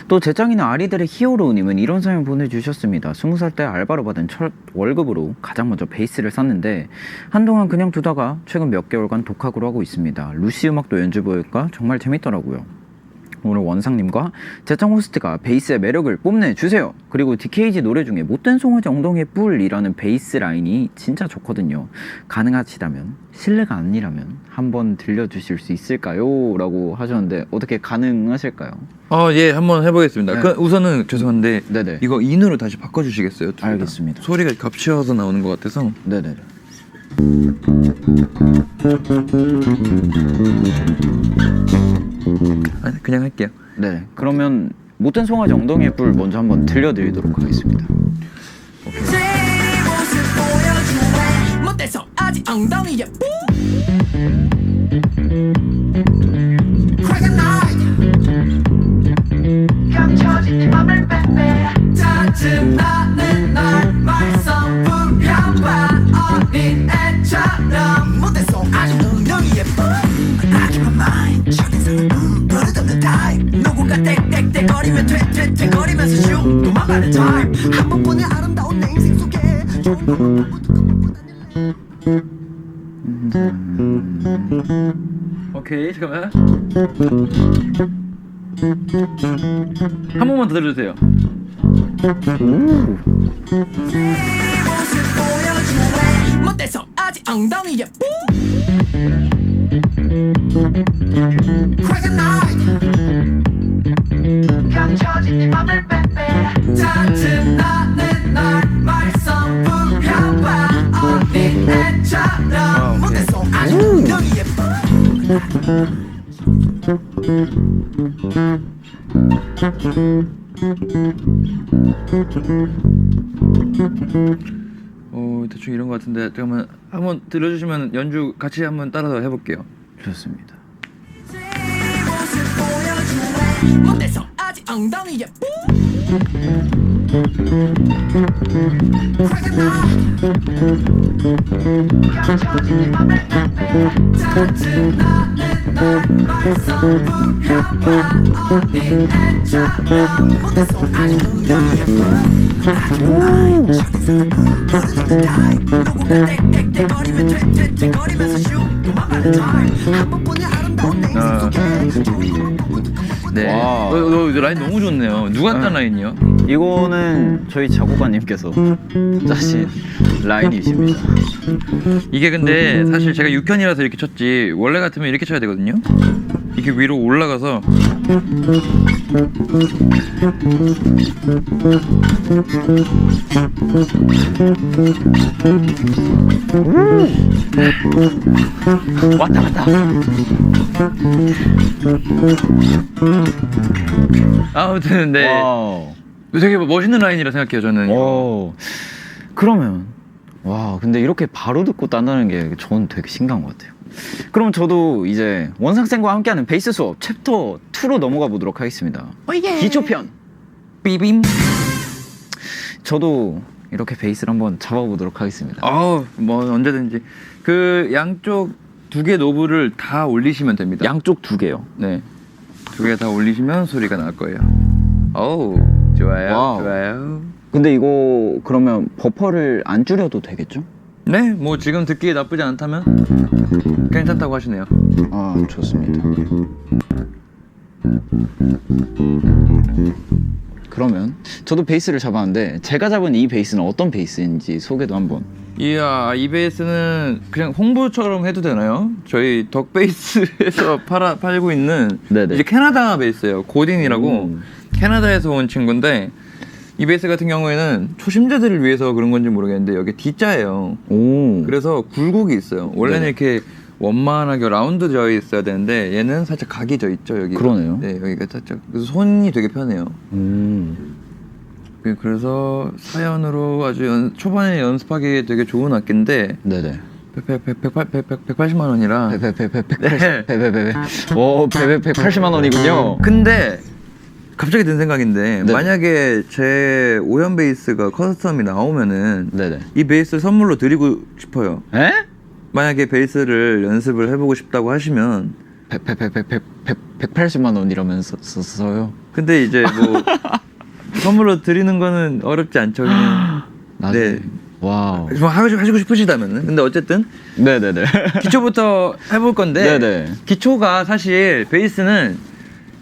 또 제짱이나 아리들의 히어로님은 이런 사연 보내주셨습니다. 20살 때 알바로 받은 첫 월급으로 가장 먼저 베이스를 샀는데 한동안 그냥 두다가 최근 몇 개월간 독학으로 하고 있습니다. 루시 음악도 연주해보니까 정말 재밌더라고요. 오늘 원상님과 제짱 호스트가 베이스의 매력을 뽐내주세요. 그리고 DKG 노래 중에 못된 송아지 엉덩이에 뿔이라는 베이스 라인이 진짜 좋거든요. 가능하시다면, 실례가 아니라면 한번 들려주실 수 있을까요? 라고 하셨는데 어떻게 가능하실까요? 예, 한번 해보겠습니다. 네. 그 우선은 죄송한데 네네. 이거 인으로 다시 바꿔주시겠어요? 둘 다? 알겠습니다. 소리가 겹쳐서 나오는 것 같아서. 네네네. 아니, 그냥 할게요. 네, 그러면 못된 송아지 엉덩이의 뿔 먼저 한번 들려드리도록 하겠습니다. 못돼서 아직 엉덩이에 뿜 Crack a night 감춰진 네 맘을 빼빼 짜증나는 날 말썽부려봐 어린 애처럼 못돼서 아직 엉덩이에 뿜 I keep my mind 천에서 버릇없는 타입 누군가 땡땡땡거리면 퇴퇴퇴거리면서 슉 도망가는 타입 한 번뿐의 아름다운 내 인생 속에 오케이, 잠깐만. 한 번만 더 들려주세요. 못돼서 아직 엉덩이에 뿜 Crack a night 감춰진 네 맘을 빼빼 짜증나는 날 말썽부려봐 어린 애처럼 못돼서 아직 엉덩이에 뿜 대충 이런 것 같은데 잠깐만 한번 들려주시면 연주 같이 한번 따라서 해볼게요. 좋습니다. 못돼서 아직 엉덩이에 뿜 네. 와. 너 라인 너무 좋네요. 누가 딴 라인이요? 이거는 저희 작곡가님께서 짜신 라인이십니다. 이게 근데 사실 제가 6현이라서 이렇게 쳤지 원래 같으면 이렇게 쳐야 되거든요. 이게 위로 올라가서 왔다 갔다. 아무튼 네. 와우. 되게 멋있는 라인이라 생각해요 저는. 이거. 오. 그러면 와 근데 이렇게 바로 듣고 딴다는 게 저는 되게 신기한 것 같아요. 그럼 저도 이제 원상쌤과 함께하는 베이스 수업 챕터 2로 넘어가 보도록 하겠습니다. 기초편 삐빔. 저도 이렇게 베이스를 한번 잡아보도록 하겠습니다. 뭐 언제든지 그 양쪽 두 개 노브를 다 올리시면 됩니다. 양쪽 두 개요. 네. 두 개 다 올리시면 소리가 날 거예요. 어우, 좋아요. 와우. 좋아요. 근데 이거 그러면 버퍼를 안 줄여도 되겠죠? 네, 뭐 지금 듣기에 나쁘지 않다면 괜찮다고 하시네요. 아 좋습니다. 그러면 저도 베이스를 잡았는데 제가 잡은 이 베이스는 어떤 베이스인지 소개도 한번. 이야, 이 베이스는 그냥 홍보처럼 해도 되나요? 저희 덕베이스에서 팔고 있는 네네. 이제 캐나다 베이스예요. 고딘이라고 캐나다에서 온 친구인데 이 베이스 같은 경우에는 초심자들을 위해서 그런 건지 모르겠는데 여기 D자예요. 오. 그래서 굴곡이 있어요. 원래는 네네. 이렇게 원만하게 라운드 져 있어야 되는데 얘는 살짝 각이 져 있죠 여기. 그러네요. 네, 여기가 살짝. 그래서 손이 되게 편해요. 그래서 사연으로 아주 초반에 연습하기 되게 좋은 악기인데 네네. 180만 원이라. 베베베베. 오, 180만 원이군요. 근데 갑자기 든 생각인데 네네. 만약에 제 오연 베이스가 커스텀이 나오면은 네네. 이 베이스 선물로 드리고 싶어요. 에? 만약에 베이스를 연습을 해보고 싶다고 하시면 180만 원이라면서요? 근데 이제 뭐 선물로 드리는 거는 어렵지 않죠. 그냥. 나중에. 네. 와우. 좀 하시고 싶으시다면은. 근데 어쨌든 네네네. 기초부터 해볼 건데 네네. 기초가 사실 베이스는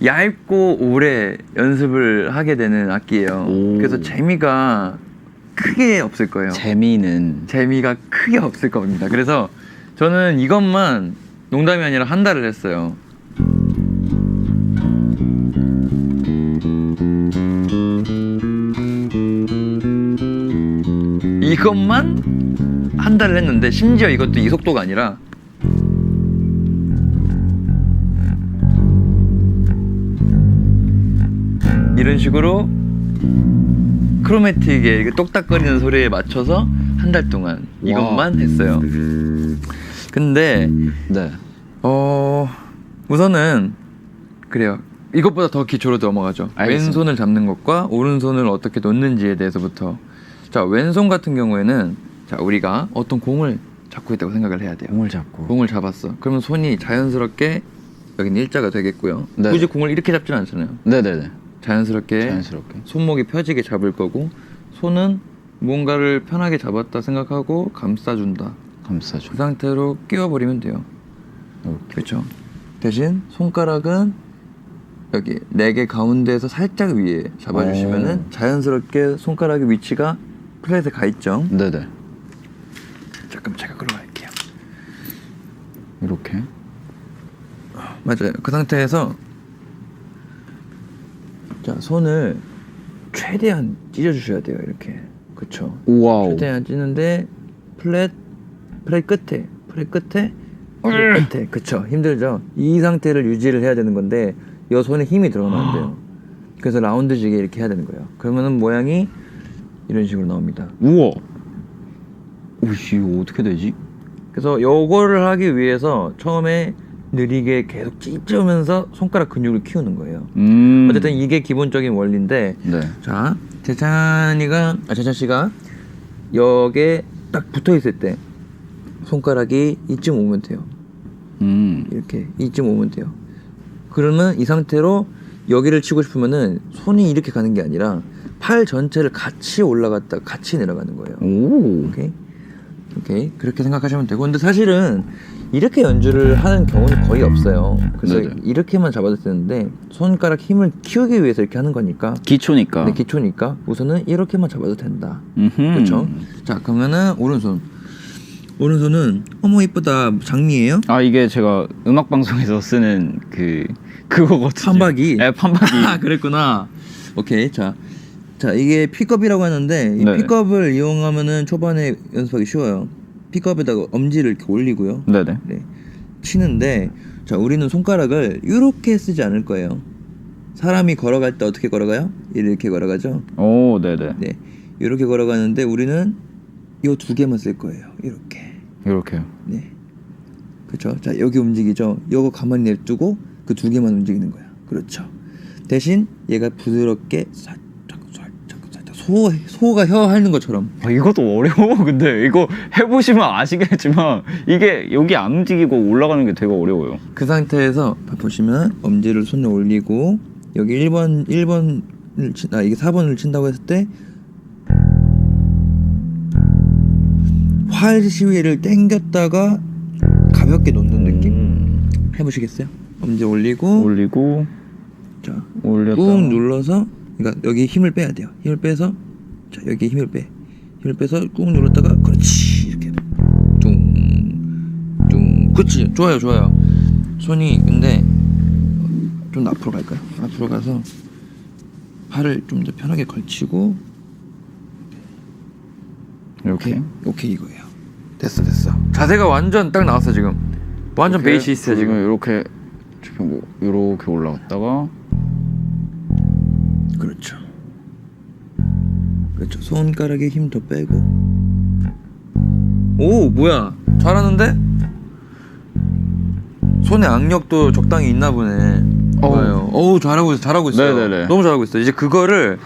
얇고 오래 연습을 하게 되는 악기예요. 오. 그래서 재미가 크게 없을 거예요. 재미가 크게 없을 겁니다. 그래서 저는 이것만 농담이 아니라 한 달을 했어요. 이것만 한 달을 했는데 심지어 이것도 이 속도가 아니라 이런 식으로 크로매틱의 이렇게 똑딱거리는 소리에 맞춰서 한 달 동안 이것만 했어요. 근데 네. 우선은 그래요. 이것보다 더 기초로 넘어가죠. 알겠습니다. 왼손을 잡는 것과 오른손을 어떻게 놓는지에 대해서부터. 자, 왼손 같은 경우에는 자, 우리가 어떤 공을 잡고 있다고 생각을 해야 돼요. 공을 잡고. 공을 잡았어. 그러면 손이 자연스럽게 여기는 일자가 되겠고요. 네. 굳이 공을 이렇게 잡지는 않잖아요. 네네네. 자연스럽게 자연스럽게. 손목이 펴지게 잡을 거고 손은 뭔가를 편하게 잡았다 생각하고 감싸준다. 감싸줘. 그 상태로 끼워버리면 돼요. 그렇죠. 대신 손가락은 여기 4개 가운데에서 살짝 위에 잡아주시면은 자연스럽게 손가락의 위치가 플랫에 가 있죠. 네네. 잠깐 제가 끌어갈게요. 이렇게. 맞아요. 그 상태에서 자, 손을 최대한 찢어주셔야 돼요. 이렇게. 그쵸. 와우. 최대한 찢는데 플랫 끝에 그쵸. 힘들죠. 이 상태를 유지를 해야 되는 건데 이 손에 힘이 들어가면 안 돼요. 그래서 라운드지게 이렇게 해야 되는 거예요. 그러면은 모양이 이런 식으로 나옵니다. 우와. 오씨 이거 어떻게 되지? 그래서 요거를 하기 위해서 처음에 느리게 계속 찢으면서 손가락 근육을 키우는 거예요. 어쨌든 이게 기본적인 원리인데 네. 자 재찬 씨가 역에 딱 붙어 있을 때 손가락이 이쯤 오면 돼요. 이렇게 이쯤 오면 돼요. 그러면 이 상태로 여기를 치고 싶으면은 손이 이렇게 가는 게 아니라 팔 전체를 같이 올라갔다 같이 내려가는 거예요. 오케이 그렇게 생각하시면 되고, 근데 사실은 이렇게 연주를 하는 경우는 거의 없어요. 그래서 네네. 이렇게만 잡아도 되는데 손가락 힘을 키우기 위해서 이렇게 하는 거니까. 기초니까. 네, 기초니까 우선은 이렇게만 잡아도 된다. 그렇죠? 자, 그러면은 오른손은 어머 이쁘다 장미예요? 아, 이게 제가 음악 방송에서 쓰는 그거거든요. 판박이. 네, 판박이. 아, 그랬구나. 오케이. 자 이게 픽업이라고 하는데 이 네네. 픽업을 이용하면은 초반에 연습하기 쉬워요. 픽업에다가 엄지를 이렇게 올리고요. 네네. 네. 치는데, 자, 우리는 손가락을 이렇게 쓰지 않을 거예요. 사람이 걸어갈 때 어떻게 걸어가요? 이렇게 걸어가죠. 오, 네네. 네, 이렇게 걸어가는데 우리는 이 두 개만 쓸 거예요. 이렇게요. 네, 그렇죠. 자, 여기 움직이죠. 이거 가만히 냅두고 그 두 개만 움직이는 거야. 그렇죠. 대신 얘가 부드럽게 살짝 소가 혀 핥는 것처럼. 아, 이것도 어려워. 근데 이거 해보시면 아시겠지만 이게 여기 안 움직이고 올라가는 게 되게 어려워요. 그 상태에서 보시면 엄지를 손에 올리고 여기 1번을 이게 4번을 친다고 했을 때 활 시위를 당겼다가 가볍게 놓는 느낌. 해보시겠어요? 엄지 올리고 자, 올렸다. 꾹 눌러서, 그러니까 여기 힘을 빼야 돼요. 힘을 빼서, 자, 여기 힘을 빼서 꾹 눌렀다가, 그렇지, 이렇게 뚱, 그렇지, 좋아요. 손이 근데 좀 앞으로 갈까요? 앞으로 가서 팔을 좀 더 편하게 걸치고, 이렇게. 오케이 이거예요. 됐어. 자세가 완전 딱 나왔어 지금. 완전 베이시스트야 지금. 이렇게 이렇게 올라갔다가. 그렇죠. 손가락에 힘 더 빼고. 오, 뭐야? 잘하는데? 손의 악력도 적당히 있나 보네. 좋아요. 어우, 잘하고 있어요. 네네네. 너무 잘하고 있어. 이제 그거를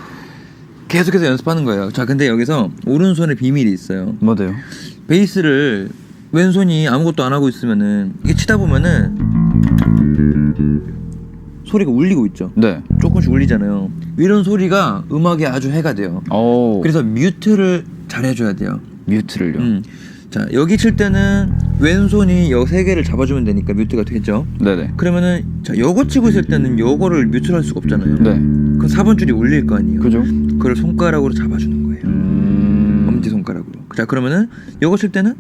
계속해서 연습하는 거예요. 자, 근데 여기서 오른손에 비밀이 있어요. 뭐돼요? 베이스를 왼손이 아무것도 안 하고 있으면은 이게 치다 보면은 소리가 울리고 있죠. 네. 조금씩 울리잖아요. 이런 소리가 음악에 아주 해가 돼요. 오. 그래서 뮤트를 잘 해줘야 돼요. 뮤트를요. 자, 여기 칠 때는 왼손이 여 세 개를 잡아주면 되니까 뮤트가 되죠. 네네. 그러면은 자, 요거 치고 있을 때는 요거를 뮤트를 할 수가 없잖아요. 네. 그럼 4번 줄이 울릴 거 아니에요. 그죠? 그걸 손가락으로 잡아주는 거예요. 엄지 손가락으로. 자, 그러면은 요거 칠 때는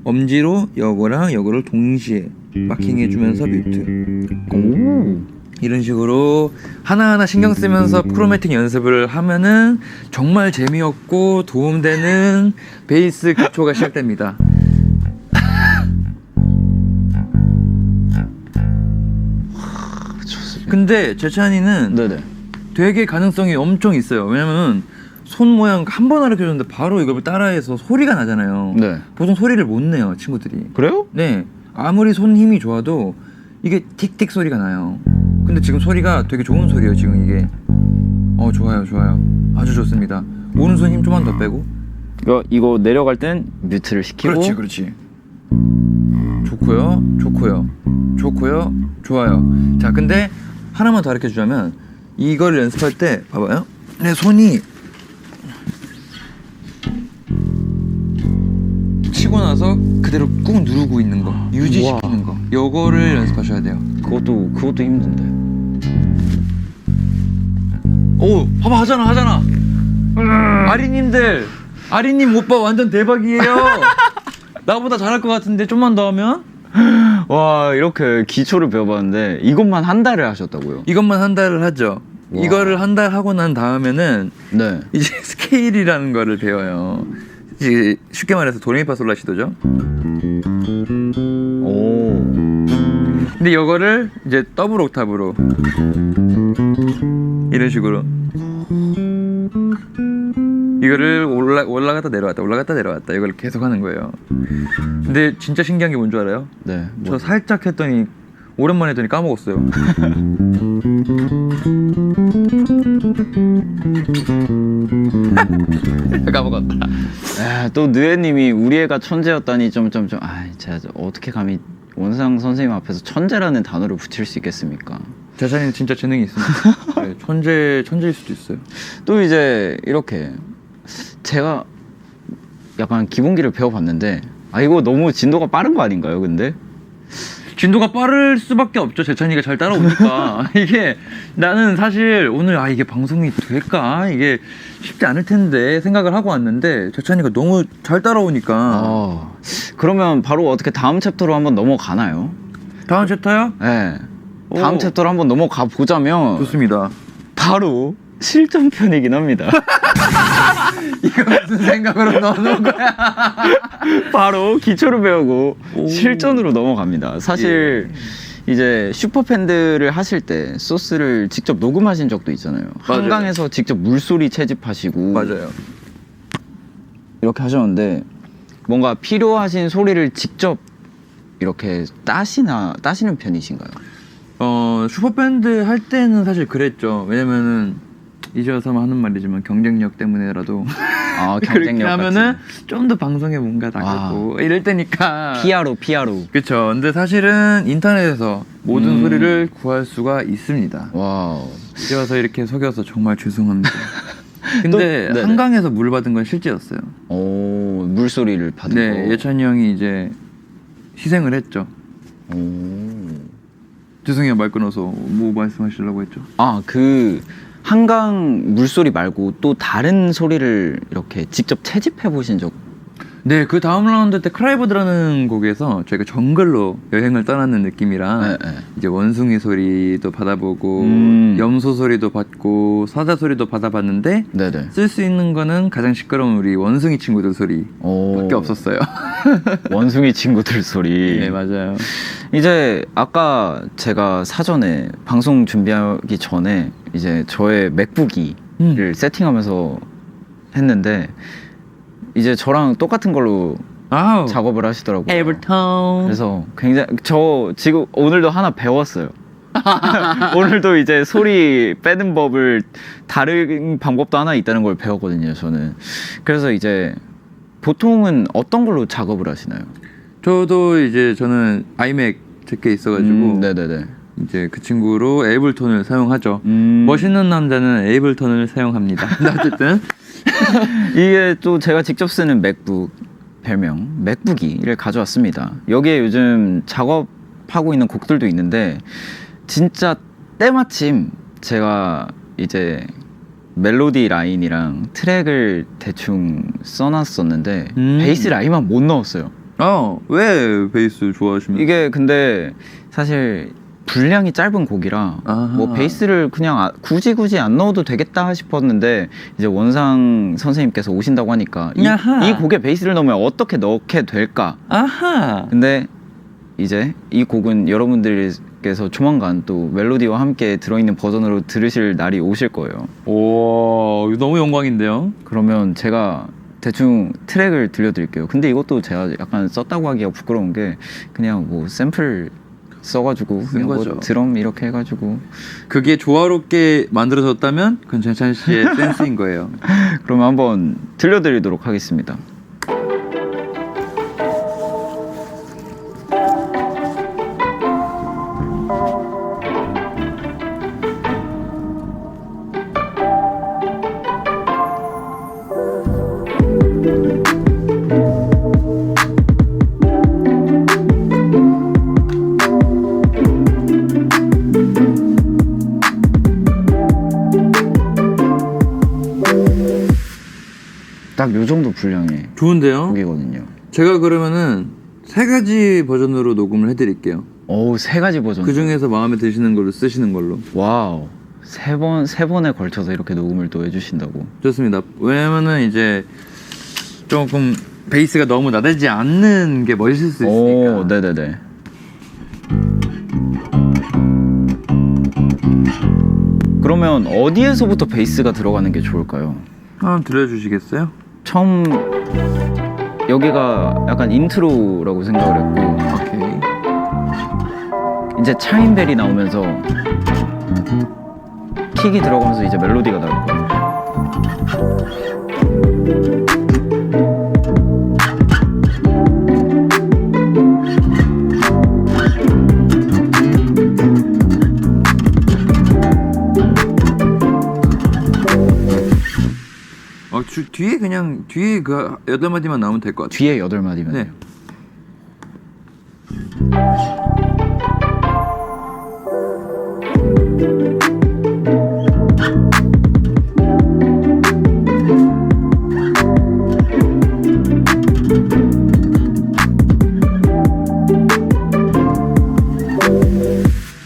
엄지로 요거랑 요거를 동시에 마킹해주면서 뮤트. 오. 이런 식으로 하나하나 신경 쓰면서 크로매틱 연습을 하면은 정말 재미없고 도움되는 베이스 기초가 시작됩니다. 좋습니다. 근데 재찬이는 네네. 되게 가능성이 엄청 있어요. 왜냐면 손 모양 한 번 가르쳐줬는데 바로 이걸 따라해서 소리가 나잖아요. 네. 보통 소리를 못 내요, 친구들이. 그래요? 네, 아무리 손 힘이 좋아도 이게 틱틱 소리가 나요. 근데 지금 소리가 되게 좋은 소리예요. 지금 이게 좋아요. 아주 좋습니다. 오른손 힘 좀만 더 빼고. 이거 내려갈 땐 뮤트를 시키고. 그렇지. 좋고요. 좋아요. 자, 근데 하나만 더 가르쳐주자면 이걸 연습할 때 봐봐요. 내 손이 치고 나서 그대로 꾹 누르고 있는 거, 유지시키는 거, 요거를 연습하셔야 돼요. 그것도 힘든데. 오, 봐봐, 하잖아. 아리님 오빠 완전 대박이에요. 나보다 잘할 것 같은데 좀만 더 하면? 와, 이렇게 기초를 배워봤는데 이것만 한 달을 하셨다고요? 이것만 한 달을 하죠. 와. 이거를 한 달 하고 난 다음에는 네. 이제 스케일이라는 거를 배워요. 이제 쉽게 말해서 도레미파솔라시도죠. 오. 근데 이거를 이제 더블 옥타브로 이런 식으로 이거를 올라갔다 내려왔다 이걸 계속 하는 거예요. 근데 진짜 신기한 게 뭔 줄 알아요? 네. 저 살짝 했더니 오랜만에 했더니 까먹었어요. 까먹었다. 또 느에님이 우리 애가 천재였다니 점점점. 제가 어떻게 감히 원상 선생님 앞에서 천재라는 단어를 붙일 수 있겠습니까? 재찬이는 진짜 재능이 있습니다. 네, 천재일 수도 있어요. 또 이제 이렇게 제가 약간 기본기를 배워봤는데 이거 너무 진도가 빠른 거 아닌가요? 근데 진도가 빠를 수밖에 없죠. 재찬이가 잘 따라오니까. 이게 나는 사실 오늘 이게 방송이 될까? 이게 쉽지 않을 텐데 생각을 하고 왔는데 재찬이가 너무 잘 따라오니까. 그러면 바로 어떻게 다음 챕터로 한번 넘어가나요? 다음 챕터요? 네. 다음 챕터로 한번 넘어가 보자면 좋습니다. 바로 실전편이긴 합니다. 이거 무슨 생각으로 넣어놓은 거야? 바로 기초를 배우고 오. 실전으로 넘어갑니다. 사실 이제 슈퍼팬들을 하실 때 소스를 직접 녹음하신 적도 있잖아요. 맞아요. 한강에서 직접 물소리 채집하시고 맞아요. 이렇게 하셨는데 뭔가 필요하신 소리를 직접 이렇게 따시는 편이신가요? 슈퍼밴드 할 때는 사실 그랬죠. 왜냐면은 이제 와서만 하는 말이지만 경쟁력 때문에라도 그렇게 경쟁력 하면은 좀 더 방송에 뭔가 나가고 이럴 때니까 PRO 그쵸. 근데 사실은 인터넷에서 모든 소리를 구할 수가 있습니다. 와우. 이제 와서 이렇게 속여서 정말 죄송합니다. 근데 네네. 한강에서 물 받은 건 실제였어요. 오, 물소리를 받은 거. 네, 예찬이 형이 이제 희생을 했죠. 죄송해요, 말 끊어서. 뭐 말씀하시려고 했죠? 그 한강 물소리 말고 또 다른 소리를 이렇게 직접 채집해 보신 적? 네, 그 다음 라운드 때 크라이버드라는 곡에서 저희가 정글로 여행을 떠나는 느낌이라 이제 원숭이 소리도 받아보고 염소 소리도 받고 사자 소리도 받아봤는데 네네. 쓸 수 있는 거는 가장 시끄러운 우리 원숭이 친구들 소리밖에 없었어요. 원숭이 친구들 소리. 네, 맞아요. 이제 아까 제가 사전에 방송 준비하기 전에 이제 저의 맥북이를 세팅하면서 했는데 이제 저랑 똑같은 걸로 작업을 하시더라고요. 에버턴. 그래서 굉장히 저 지금 오늘도 하나 배웠어요. 오늘도 이제 소리 빼는 법을 다른 방법도 하나 있다는 걸 배웠거든요. 저는. 그래서 이제 보통은 어떤 걸로 작업을 하시나요? 저도 이제 저는 아이맥 제게 있어가지고 네네네. 이제 그 친구로 에이블톤을 사용하죠. 멋있는 남자는 에이블톤을 사용합니다. 근데 어쨌든 이게 또 제가 직접 쓰는 맥북 별명 맥북이를 가져왔습니다. 여기에 요즘 작업하고 있는 곡들도 있는데 진짜 때마침 제가 이제 멜로디 라인이랑 트랙을 대충 써놨었는데 베이스 라인만 못 넣었어요. 왜 베이스 좋아하십니까? 이게 근데 사실 분량이 짧은 곡이라 뭐 베이스를 그냥 굳이 안 넣어도 되겠다 싶었는데 이제 원상 선생님께서 오신다고 하니까 이 곡에 베이스를 넣으면 어떻게 넣게 될까? 근데 이제 이 곡은 여러분들께서 조만간 또 멜로디와 함께 들어있는 버전으로 들으실 날이 오실 거예요. 오, 너무 영광인데요. 그러면 제가 대충 트랙을 들려드릴게요. 근데 이것도 제가 약간 썼다고 하기가 부끄러운 게 그냥 뭐 샘플 써가지고 쓴 뭐 거죠. 드럼 이렇게 해가지고 그게 조화롭게 만들어졌다면 그건 재찬 씨의 센스인 거예요. 그러면 한번 들려드리도록 하겠습니다. 딱 요 정도 분량의 좋은데요? 곡이거든요. 제가 그러면은 3가지 버전으로 녹음을 해드릴게요. 오, 3가지 버전. 그 중에서 마음에 드시는 걸로 쓰시는 걸로. 와우. 세 번에 걸쳐서 이렇게 녹음을 또 해주신다고. 좋습니다. 왜냐면은 이제 조금 베이스가 너무 나대지 않는 게 멋있을 수 있으니까. 오, 네네네. 그러면 어디에서부터 베이스가 들어가는 게 좋을까요? 한번 들려주시겠어요? 처음 여기가 약간 인트로라고 생각을 했고 오케이. 이제 차인벨이 나오면서 킥이 들어가면서 이제 멜로디가 나올 거예요. 뒤에 그냥 뒤에 그 8마디만 나오면 될 것 같아요. 뒤에 8마디면 네. 돼요.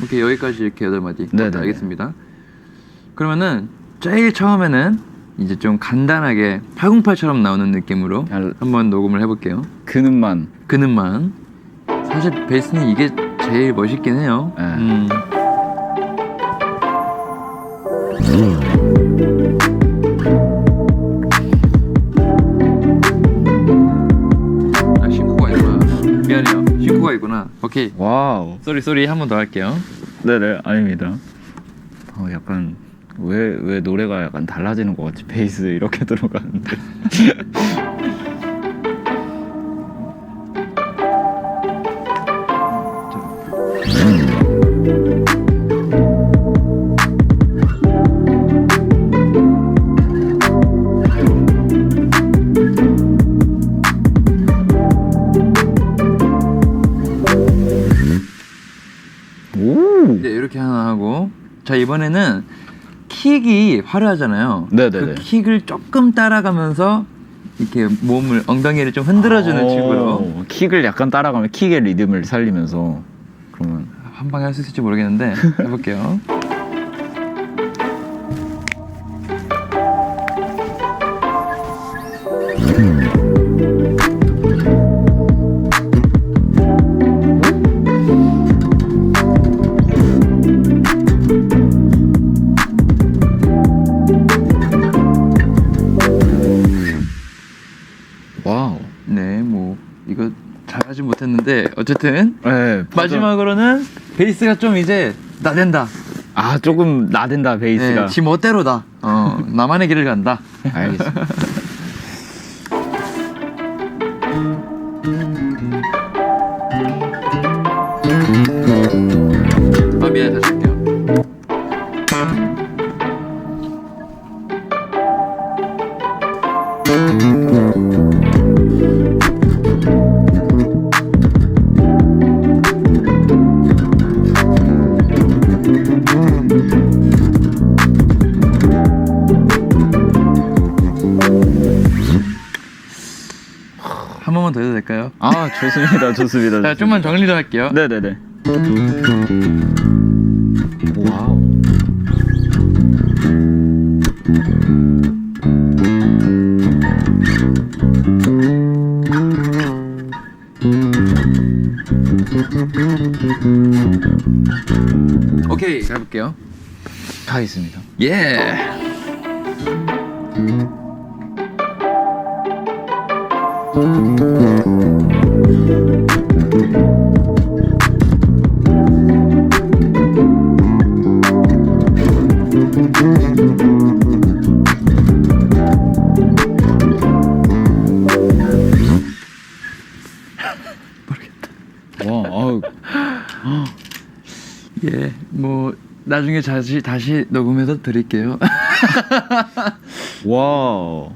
오케이, 여기까지 이렇게 8마디. 네네. 알겠습니다. 그러면은 제일 처음에는 이제 좀 간단하게 808처럼 나오는 느낌으로 한번 녹음을 해볼게요. 그는만. 그는만. 사실 베이스는 이게 제일 멋있긴 해요. 네. 아, 싱크가 있구나. 미안해요. 싱크가 있구나. 오케이. 와우. 쏘리 한 번 더 할게요. 네네, 아닙니다. 약간 왜 노래가 약간 달라지는 것 같지? 베이스 이렇게 들어가는데. 오. 이제 이렇게 하나 하고, 자 이번에는 킥이 화려하잖아요. 네네네. 그 킥을 조금 따라가면서 이렇게 몸을 엉덩이를 좀 흔들어주는 식으로 킥을 약간 따라가면 킥의 리듬을 살리면서 그러면 한 방에 할 수 있을지 모르겠는데 해볼게요. 와우. 네, 뭐 이거 잘하지 못했는데 어쨌든 네, 마지막으로는 베이스가 좀 이제 나댄다. 조금 나댄다 베이스가. 네, 지 멋대로다. 나만의 길을 간다. 알겠습니다. 미안해, 다시 할게요. 한 번만 더 해도 될까요? 좋습니다. 자, 좀만 정리를 할게요. 네네네. 와우. 오케이, 가볼게요. 가겠습니다. 예. 와, 예, 뭐 나중에 다시 녹음해서 드릴게요. 와.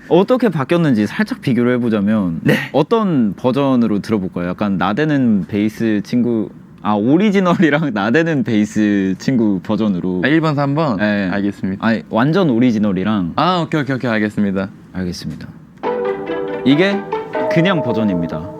어떻게 바뀌었는지 살짝 비교를 해보자면 어떤 버전으로 들어볼까요? 약간 나대는 베이스 친구 오리지널이랑 나대는 베이스 친구 버전으로 1번, 3번? 네. 알겠습니다. 완전 오리지널이랑 오케이, 알겠습니다. 알겠습니다. 이게 그냥 버전입니다.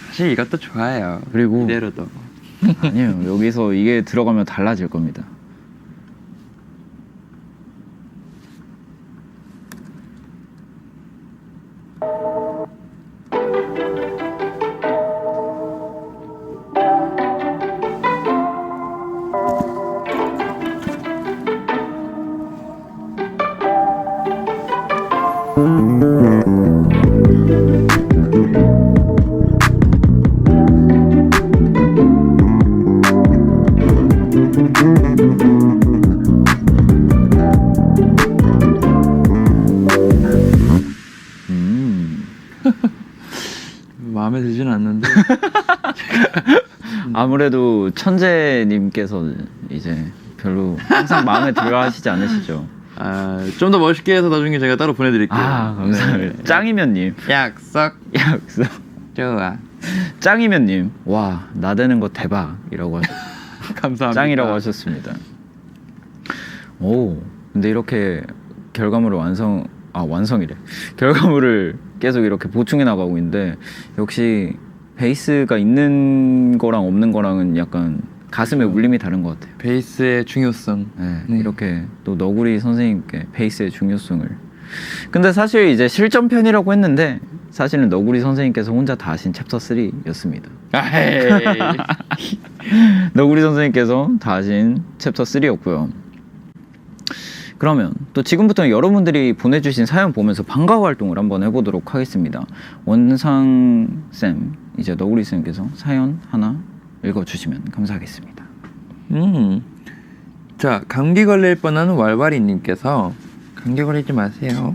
사실 이것도 좋아요. 그리고 이대로도. 아니에요. 여기서 이게 들어가면 달라질 겁니다. 마음에 들진 않는데. 아무래도 천재님께서 이제 별로 항상 마음에 들어 하시지 않으시죠? 좀 더 멋있게 해서 나중에 제가 따로 보내드릴게요. 감사합니다. 네. 짱이면님. 약속. 약속. 좋아. 짱이면님. 와, 나대는 거 대박이라고 하셨. 감사합니다. 짱이라고 하셨습니다. 오, 근데 이렇게 결과물을 완성이래. 결과물을 계속 이렇게 보충해 나가고 있는데 역시 베이스가 있는 거랑 없는 거랑은 약간 가슴에 울림이 다른 것 같아요. 베이스의 중요성. 네, 이렇게 또 너구리 선생님께 베이스의 중요성을. 근데 사실 이제 실전편이라고 했는데 사실은 너구리 선생님께서 혼자 다 하신 챕터 3였습니다. 너구리 선생님께서 다 하신 챕터 3였고요. 그러면 또 지금부터 여러분들이 보내주신 사연 보면서 방과 활동을 한번 해보도록 하겠습니다. 원상쌤, 이제 너구리쌤께서 사연 하나 읽어주시면 감사하겠습니다. 자, 감기 걸릴 뻔한 왈왈이님께서 감기 걸리지 마세요.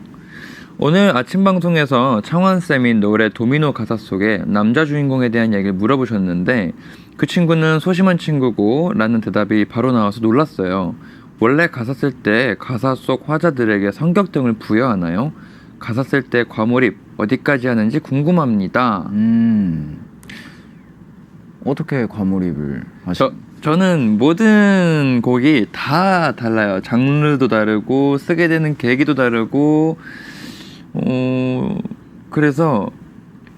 오늘 아침 방송에서 창원쌤이 노래 도미노 가사 속에 남자 주인공에 대한 이야기를 물어보셨는데 그 친구는 소심한 친구고 라는 대답이 바로 나와서 놀랐어요. 원래 가사 쓸 때 가사 속 화자들에게 성격등을 부여하나요? 가사 쓸 때 과몰입 어디까지 하는지 궁금합니다. 어떻게 과몰입을 하시나요? 저는 모든 곡이 다 달라요. 장르도 다르고 쓰게 되는 계기도 다르고 그래서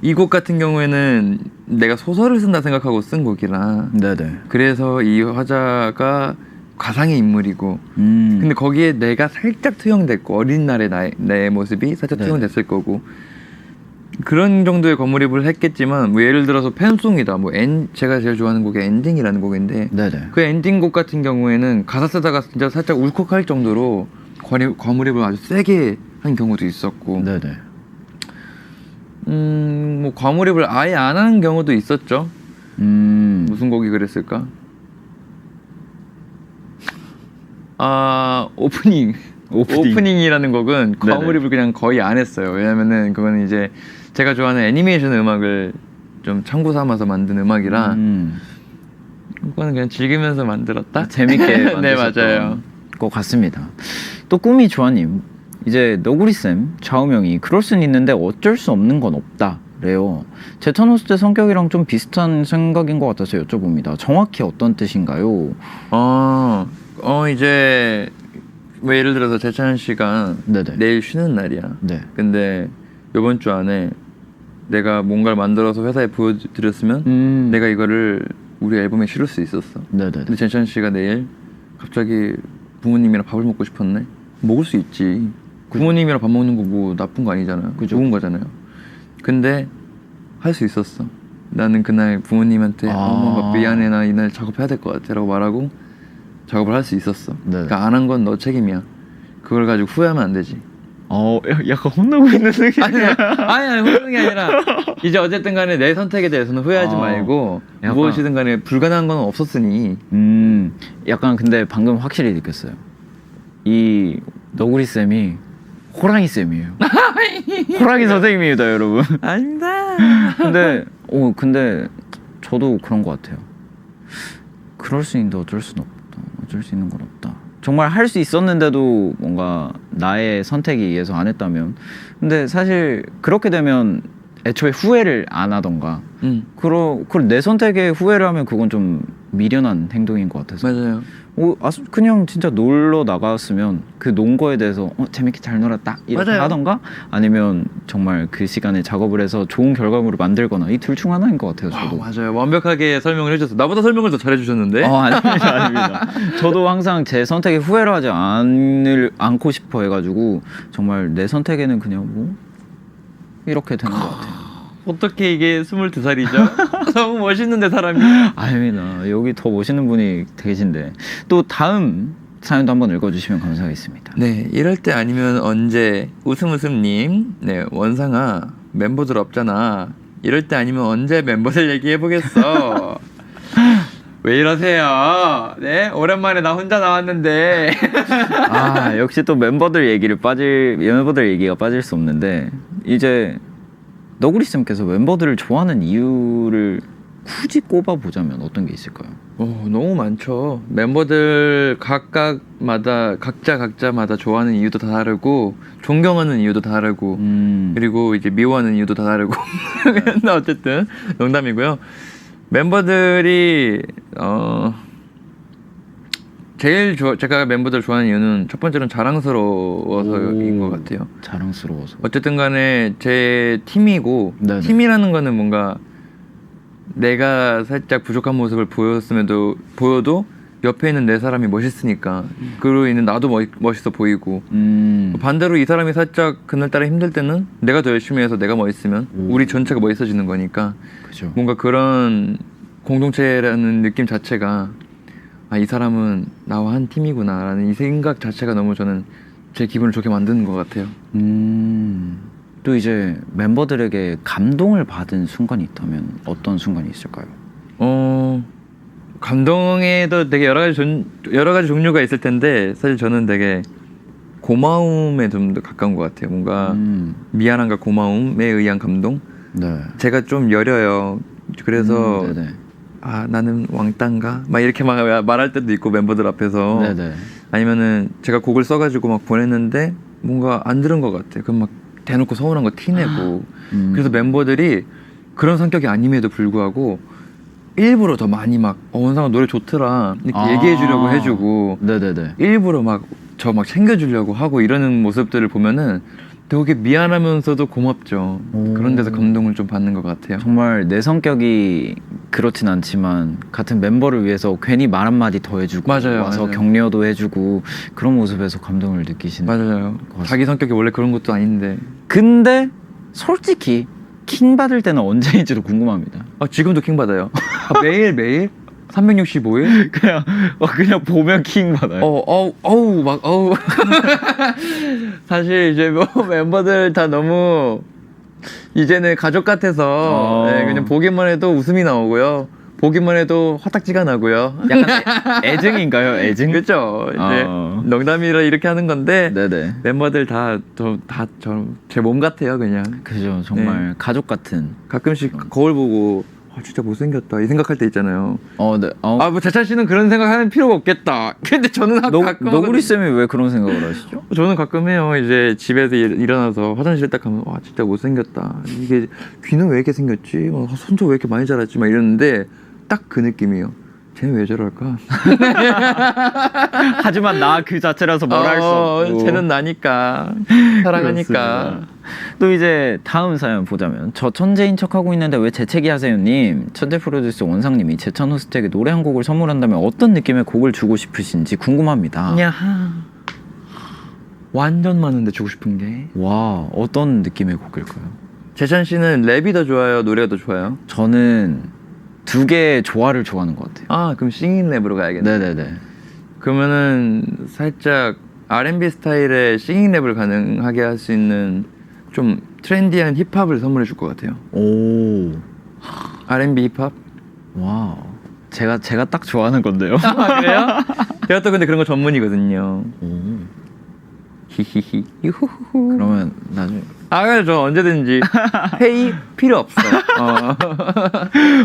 이 곡 같은 경우에는 내가 소설을 쓴다 생각하고 쓴 곡이라 네네. 그래서 이 화자가 가상의 인물이고 근데 거기에 내가 살짝 투영됐고 어린 날의 내 모습이 살짝 투영됐을 거고 그런 정도의 과몰입을 했겠지만 뭐 예를 들어서 팬송이다 뭐 제가 제일 좋아하는 곡이 엔딩이라는 곡인데 네네. 그 엔딩곡 같은 경우에는 가사 쓰다가 진짜 살짝 울컥할 정도로 과몰입을 아주 세게 한 경우도 있었고 네네. 뭐 과몰입을 아예 안 하는 경우도 있었죠. 무슨 곡이 그랬을까? 오프닝이라는 곡은 과몰입을 그냥 거의 안 했어요. 왜냐면은 그거는 이제 제가 좋아하는 애니메이션 음악을 좀 참고 삼아서 만든 음악이라 그거는 그냥 즐기면서 만들었다? 재밌게 만드셨던 네, 맞아요. 것 같습니다. 또 꿈이 조아님, 이제 너구리쌤, 좌우명이 그럴 순 있는데 어쩔 수 없는 건 없다 래요. 제타노스 때 성격이랑 좀 비슷한 생각인 것 같아서 여쭤봅니다. 정확히 어떤 뜻인가요? 이제 뭐 예를 들어서 재찬 씨가 네네. 내일 쉬는 날이야. 네. 근데 이번 주 안에 내가 뭔가를 만들어서 회사에 보여드렸으면 내가 이거를 우리 앨범에 실을 수 있었어. 네네. 근데 재찬 씨가 내일 갑자기 부모님이랑 밥을 먹고 싶었네. 먹을 수 있지. 부모님이랑 밥 먹는 거 뭐 나쁜 거 아니잖아요. 좋은 거잖아요. 근데 할 수 있었어. 나는 그날 부모님한테 엄마 미안해 나 이날 작업해야 될 것 같아 라고 말하고 작업을 할 수 있었어. 그러니까 안 한 건 너 책임이야. 그걸 가지고 후회하면 안 되지. 약간 혼나고 있는 느낌. 아니 혼나는 게 아니라 이제 어쨌든 간에 내 선택에 대해서는 후회하지 말고 약간, 무엇이든 간에 불가능한 건 없었으니 약간 근데 방금 확실히 느꼈어요. 이 너구리 쌤이 호랑이 쌤이에요. 호랑이 선생님입니다, 여러분. 아닙니다. 근데 저도 그런 것 같아요. 그럴 수 있는데 어쩔 수는 없다. 어쩔 수 있는 건 없다. 정말 할 수 있었는데도 뭔가 나의 선택에 의해서 안 했다면, 근데 사실 그렇게 되면 애초에 후회를 안 하던가 내 선택에 후회를 하면 그건 좀 미련한 행동인 것 같아서. 맞아요. 그냥 진짜 놀러 나갔으면 그 논 거에 대해서 재밌게 잘 놀았다 이렇게 맞아요. 하던가, 아니면 정말 그 시간에 작업을 해서 좋은 결과물을 만들거나, 이 둘 중 하나인 것 같아요. 저도. 맞아요. 완벽하게 설명을 해줬어. 나보다 설명을 더 잘해주셨는데. 아닙니다. 저도 항상 제 선택에 후회를 하지 않고 싶어 해가지고 정말 내 선택에는 그냥 이렇게 되는 것 같아요. 어떻게 이게 22살이죠? 너무 멋있는데 사람이. 아닙니다. 여기 더 멋있는 분이 계신데 또 다음 사연도 한번 읽어주시면 감사하겠습니다. 네, 이럴 때 아니면 언제 웃음님, 네 원상아 멤버들 없잖아. 이럴 때 아니면 언제 멤버들 얘기해 보겠어. 왜 이러세요? 네, 오랜만에 나 혼자 나왔는데. 아 역시 또 멤버들 얘기가 빠질 수 없는데 이제 너구리쌤께서 멤버들을 좋아하는 이유를 굳이 꼽아보자면 어떤 게 있을까요? 너무 많죠. 멤버들 각자마다 좋아하는 이유도 다 다르고 존경하는 이유도 다 다르고 그리고 이제 미워하는 이유도 다 다르고. 근데 어쨌든 농담이고요. 멤버들이 제가 멤버들 좋아하는 이유는 첫 번째로는 자랑스러워서인 것 같아요. 자랑스러워서. 어쨌든 간에 제 팀이고 네네. 팀이라는 거는 뭔가 내가 살짝 부족한 모습을 보여도 옆에 있는 내 사람이 멋있으니까 그로 인해 나도 멋있어 보이고 반대로 이 사람이 살짝 그날따라 힘들 때는 내가 더 열심히 해서 내가 멋있으면 우리 전체가 멋있어지는 거니까 그죠. 뭔가 그런 공동체라는 느낌 자체가 이 사람은 나와 한 팀이구나 라는 이 생각 자체가 너무 저는 제 기분을 좋게 만드는 것 같아요. 또 이제 멤버들에게 감동을 받은 순간이 있다면 어떤 순간이 있을까요? 감동에도 되게 여러 가지 종류가 있을 텐데 사실 저는 되게 고마움에 좀 더 가까운 것 같아요. 뭔가 미안함과 고마움에 의한 감동. 네. 제가 좀 여려요. 그래서 네네. 나는 왕따인가? 막 이렇게 막 말할 때도 있고 멤버들 앞에서. 네네. 아니면은 제가 곡을 써가지고 막 보냈는데 뭔가 안 들은 것 같아. 그럼 막 대놓고 서운한 거 티내고. 그래서 member들이 그런 성격이 아님에도 불구하고 일부러 더 많이 막 원상아 노래 좋더라 이렇게 얘기해 주려고 해주고. 네네네. 일부러 막 저 막 챙겨주려고 하고 이러는 모습들을 보면은 되게 미안하면서도 고맙죠. 그런 데서 감동을 좀 받는 것 같아요. 정말 내 성격이 그렇진 않지만 같은 멤버를 위해서 괜히 말 한마디 더 해주고 맞아요, 와서 맞아요. 격려도 해주고 그런 모습에서 감동을 느끼시는. 맞아요. 자기 성격이 원래 그런 것도 아닌데. 근데 솔직히 킹 받을 때는 언제인지도 궁금합니다. 지금도 킹 받아요. 매일 365일 그냥 보면 킹 받아요. 어우. 사실 이제 뭐 멤버들 다 너무 이제는 가족 같아서 네, 그냥 보기만 해도 웃음이 나오고요. 보기만 해도 화딱지가 나고요. 약간 애증인가요? 애증? 그렇죠. 이제 농담이라 이렇게 하는 건데 네네. 멤버들 다 제 몸 같아요, 그냥. 그죠. 정말 네. 가족 같은. 가끔씩 거울 보고 진짜 못생겼다 이 생각할 때 있잖아요. 네. 뭐 재찬 씨는 그런 생각하는 필요가 없겠다. 근데 저는 가끔 너구리 쌤이 왜 그런 생각을 하시죠? 저는 가끔 해요. 이제 집에서 일어나서 화장실 딱 가면 진짜 못생겼다. 이게 귀는 왜 이렇게 생겼지? 손도 왜 이렇게 많이 자랐지? 막 이러는데 딱 그 느낌이에요. 쟤는 왜 저럴까? 하지만 나 그 자체라서 뭐라 할 수 없고. 쟤는 나니까 사랑하니까. 그렇습니다. 또 이제 다음 사연 보자면 저 천재인 척하고 있는데 왜 재채기 하세요님. 천재 프로듀서 원상님이 재찬 호스트에게 노래 한 곡을 선물한다면 어떤 느낌의 곡을 주고 싶으신지 궁금합니다. 야하. 완전 많은데 주고 싶은 게. 와, 어떤 느낌의 곡일까요? 재찬 씨는 랩이 더 좋아요? 노래가 더 좋아요? 저는 두 개의 조화를 좋아하는 것 같아요. 그럼 싱잉 랩으로 가야겠네. 네네네. 그러면은 살짝 R&B 스타일의 싱잉 랩을 가능하게 할 수 있는 좀 트렌디한 힙합을 선물해 줄 것 같아요. 오. R&B 힙합? 와우. 제가 딱 좋아하는 건데요. 그래요? 제가 또 근데 그런 거 전문이거든요. 오. 히히히. 유후후. 그러면 나중에 그래 저 언제든지 회의 필요 없어.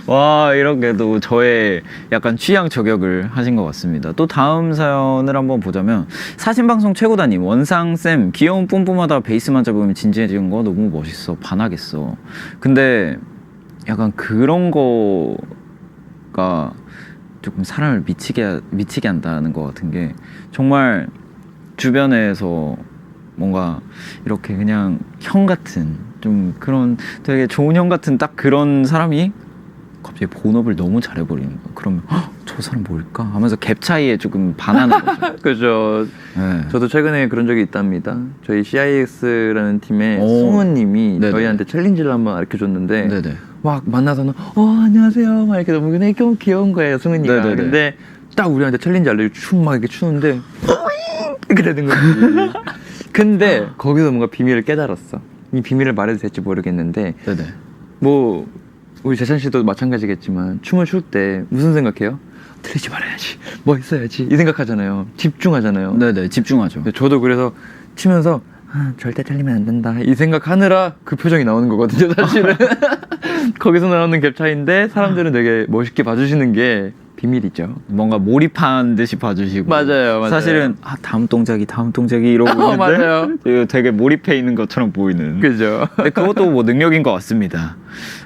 와, 이런 게도 저의 약간 취향 저격을 하신 것 같습니다. 또 다음 사연을 한번 보자면 사신방송 최고다님 원상쌤 귀여운 뿜뿜하다 베이스만 잡으면 진지해지는 거 너무 멋있어 반하겠어. 근데 약간 그런 거가 조금 사람을 미치게 한다는 것 같은 게 정말 주변에서 뭔가 이렇게 그냥 형 같은 좀 그런 되게 좋은 형 같은 딱 그런 사람이 갑자기 본업을 너무 잘해버리는 거야. 그러면 저 사람 뭘까 하면서 갭 차이에 조금 반하는 거죠. 그죠. 네. 저도 최근에 그런 적이 있답니다. 저희 CIX라는 팀의 오. 승우님이 네네. 저희한테 챌린지를 한번 가르쳐줬는데 네네. 막 만나서는 안녕하세요 막 이렇게 너무 너무 귀여운 거예요 승은이가. 네네네. 근데 딱 우리한테 챌린지 알려주고 춤 막 이렇게 추는데 이렇게 되는 거지. 근데 거기서 뭔가 비밀을 깨달았어. 이 비밀을 말해도 될지 모르겠는데 네네. 뭐 우리 재찬 씨도 마찬가지겠지만 춤을 출 때 무슨 생각해요? 틀리지 말아야지, 뭐 있어야지 이 생각하잖아요. 집중하잖아요. 네네. 집중하죠. 근데 저도 그래서 치면서 절대 틀리면 안 된다 이 생각하느라 그 표정이 나오는 거거든요 사실은. 거기서 나오는 갭 차이인데 사람들은 되게 멋있게 봐주시는 게 비밀이죠. 뭔가 몰입한 듯이 봐주시고. 맞아요. 사실은 다음 동작이 이러고 있는데 맞아요. 이거 되게 몰입해 있는 것처럼 보이는. 그죠. 근데 그것도 뭐 능력인 것 같습니다.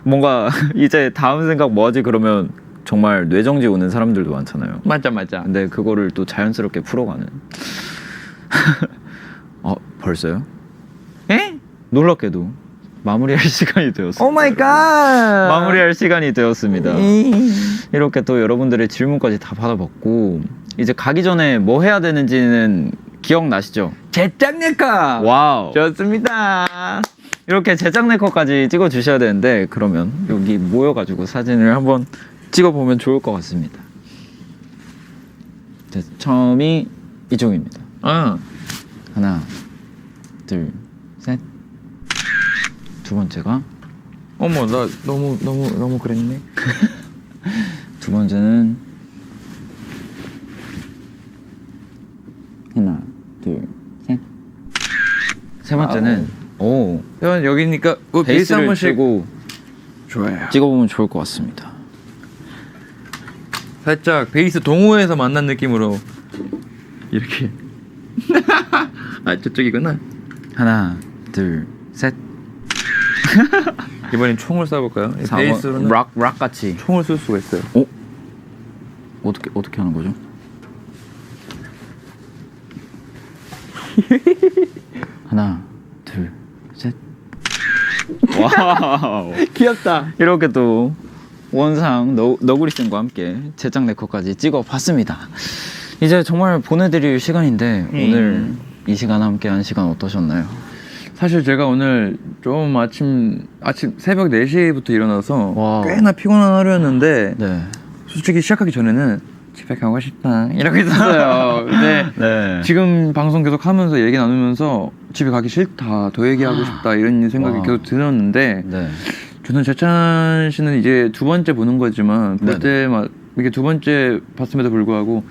뭔가 이제 다음 생각 뭐하지 그러면 정말 뇌정지 오는 사람들도 많잖아요. 맞아. 근데 그거를 또 자연스럽게 풀어가는. 벌써요? 에? 놀랍게도 마무리할 시간이 되었습니다. 오 마이 갓. 마무리할 시간이 되었습니다. 이렇게 또 여러분들의 질문까지 다 받아봤고 이제 가기 전에 뭐 해야 되는지는 기억나시죠? 제작 네컷. 와우. 좋습니다. 이렇게 제작 네컷까지 찍어 주셔야 되는데 그러면 여기 모여가지고 사진을 한번 찍어보면 좋을 것 같습니다. 자, 처음이 이쪽입니다. 하나, 둘, 셋. 두 번째가 어머 나 너무 그랬네. 두 번째는 하나, 둘, 셋. 세 번째는 오 형 여기니까 베이스 한 베이스를 번씩. 치고 좋아요. 찍어보면 좋을 것 같습니다. 살짝 베이스 동호회에서 만난 느낌으로 이렇게. 저쪽이구나. 하나, 둘, 셋. 이번엔 총을 쏴볼까요? 베이스로는 락 같이. 총을 쏠 수가 있어요. 어떻게 하는 거죠? 하나, 둘, 셋. 와우. 귀엽다. 이렇게 또 원상 너구리쌤과 함께 제작 네컷까지 찍어봤습니다. 이제 정말 보내드릴 시간인데 오늘 이 시간 함께한 시간 어떠셨나요? 사실 제가 오늘 좀 아침 새벽 4시부터 일어나서 와우. 꽤나 피곤한 하루였는데 네. 솔직히 시작하기 전에는 집에 가고 싶다 이러고 있었어요. 근데 네. 지금 방송 계속 하면서 얘기 나누면서 집에 가기 싫다, 더 얘기하고 싶다 이런 생각이 와. 계속 들었는데 네. 저는 재찬 씨는 이제 두 번째 보는 거지만 볼 네네. 때만 이게 두 번째 봤음에도 불구하고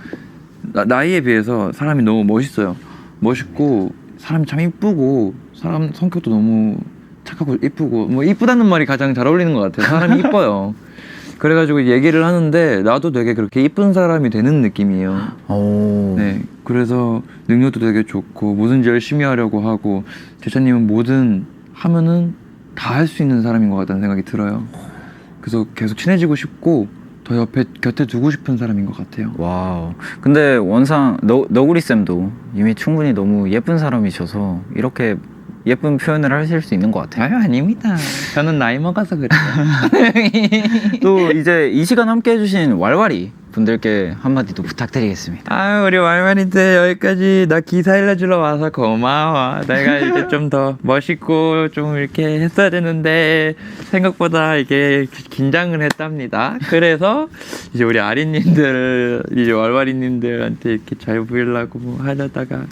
나이에 비해서 사람이 너무 멋있어요. 멋있고 사람이 참 이쁘고 사람 성격도 너무 착하고 이쁘고 뭐 이쁘다는 말이 가장 잘 어울리는 것 같아요. 사람이 이뻐요. 그래가지고 얘기를 하는데 나도 되게 그렇게 이쁜 사람이 되는 느낌이에요. 오. 네, 그래서 능력도 되게 좋고 뭐든지 열심히 하려고 하고 재찬님은 뭐든 하면은 다 할 수 있는 사람인 것 같다는 생각이 들어요. 그래서 계속 친해지고 싶고 더 곁에 두고 싶은 사람인 것 같아요. 와우. 근데 원상 너구리 쌤도 이미 충분히 너무 예쁜 사람이셔서 이렇게 예쁜 표현을 하실 수 있는 것 같아요. 아닙니다. 저는 나이 먹어서 그래요. 또 이제 이 시간 함께 해주신 왈왈이 분들께 한마디도 부탁드리겠습니다. 우리 왈왈이들 여기까지 나 기사 일러주러 와서 고마워. 내가 이제 좀 더 멋있고 좀 이렇게 했어야 되는데 생각보다 이게 긴장을 했답니다. 그래서 이제 우리 아리님들 이제 왈왈이님들한테 이렇게 잘 보이려고 하려다가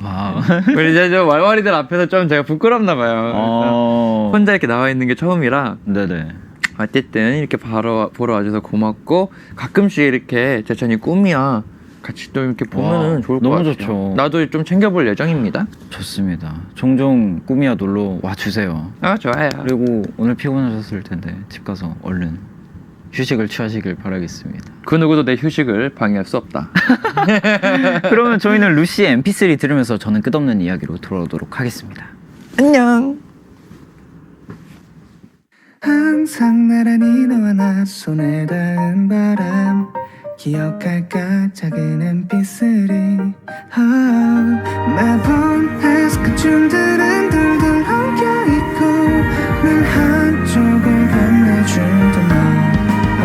와. 우리 이제 저 왈왈이들 앞에서 좀 제가 부끄럽나 봐요. 혼자 이렇게 나와 있는 게 처음이라 네네. 어쨌든 이렇게 보러 와줘서 고맙고 가끔씩 이렇게 재찬이 꿈이야 같이 또 이렇게 보면은 와, 좋을 것 너무 같아요. 좋죠. 나도 좀 챙겨볼 예정입니다. 좋습니다. 종종 꿈이야 놀러 와 주세요. 좋아요. 그리고 오늘 피곤하셨을 텐데 집 가서 얼른 휴식을 취하시길 바라겠습니다. 그 누구도 내 휴식을 방해할 수 없다. 그러면 저희는 루시의 MP3 들으면서 저는 끝없는 이야기로 돌아오도록 하겠습니다. 안녕. 항상 나란히 너와 나 손에 닿은 바람 기억할까 작은 MP3 매번 그 춤들은 둘둘 엉켜있고 늘 한쪽을 건네주던 너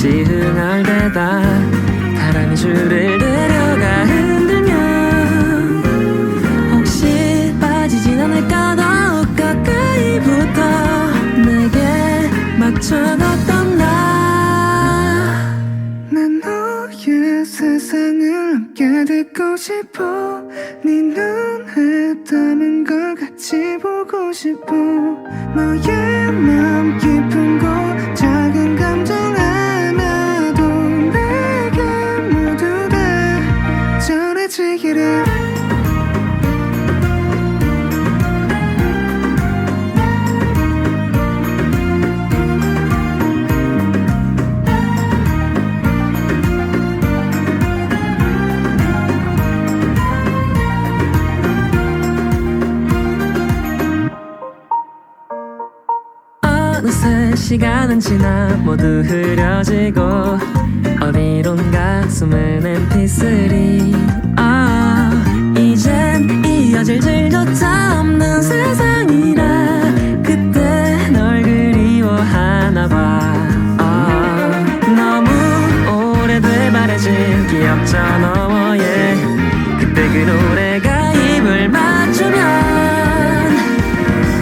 마치 흥얼대다 바람이 줄을 내려가 흔들면 혹시 빠지진 않을까 더욱 가까이 붙어 내게 맞춰갔던 난 너의 세상을 함께 듣고 싶어 네 눈에 담은 걸 같이 보고 싶어 너의 마음 깊은 곳 작은 감정 하나도 내게 모두 다 전해지기를 어느새 시간은 지나 모두 흐려지고 어디론가 숨은 mp3 이젠 이어질 줄조차 없는 세상이라 그때 널 그리워하나봐 너무 오래돼 바래진 기억 저 너머에 그때 그 노래가 입을 맞추면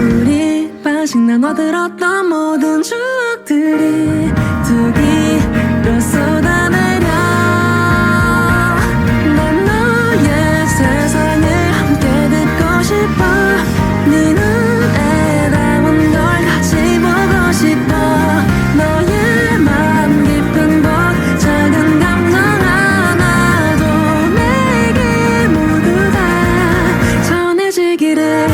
우리 반씩 나눠 들었던 모든 추억들이 두 귀로 쏟아내려 난 너의 세상을 함께 듣고 싶어 네 눈에 담은 걸 같이 보고 싶어 너의 마음 깊은 곳 작은 감정 하나도 내게 모두 다 전해지기를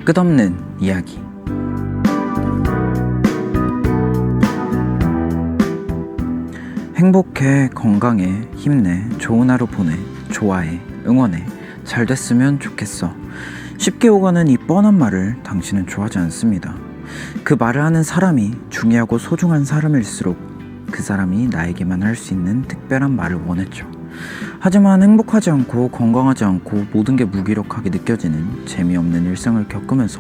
끝없는 이야기. 행복해, 건강해, 힘내, 좋은 하루 보내, 좋아해, 응원해, 잘 됐으면 좋겠어. 쉽게 오가는 이 뻔한 말을 당신은 좋아하지 않습니다. 그 말을 하는 사람이 중요하고 소중한 사람일수록 그 사람이 나에게만 할 수 있는 특별한 말을 원했죠. 하지만 행복하지 않고 건강하지 않고 모든 게 무기력하게 느껴지는 재미없는 일상을 겪으면서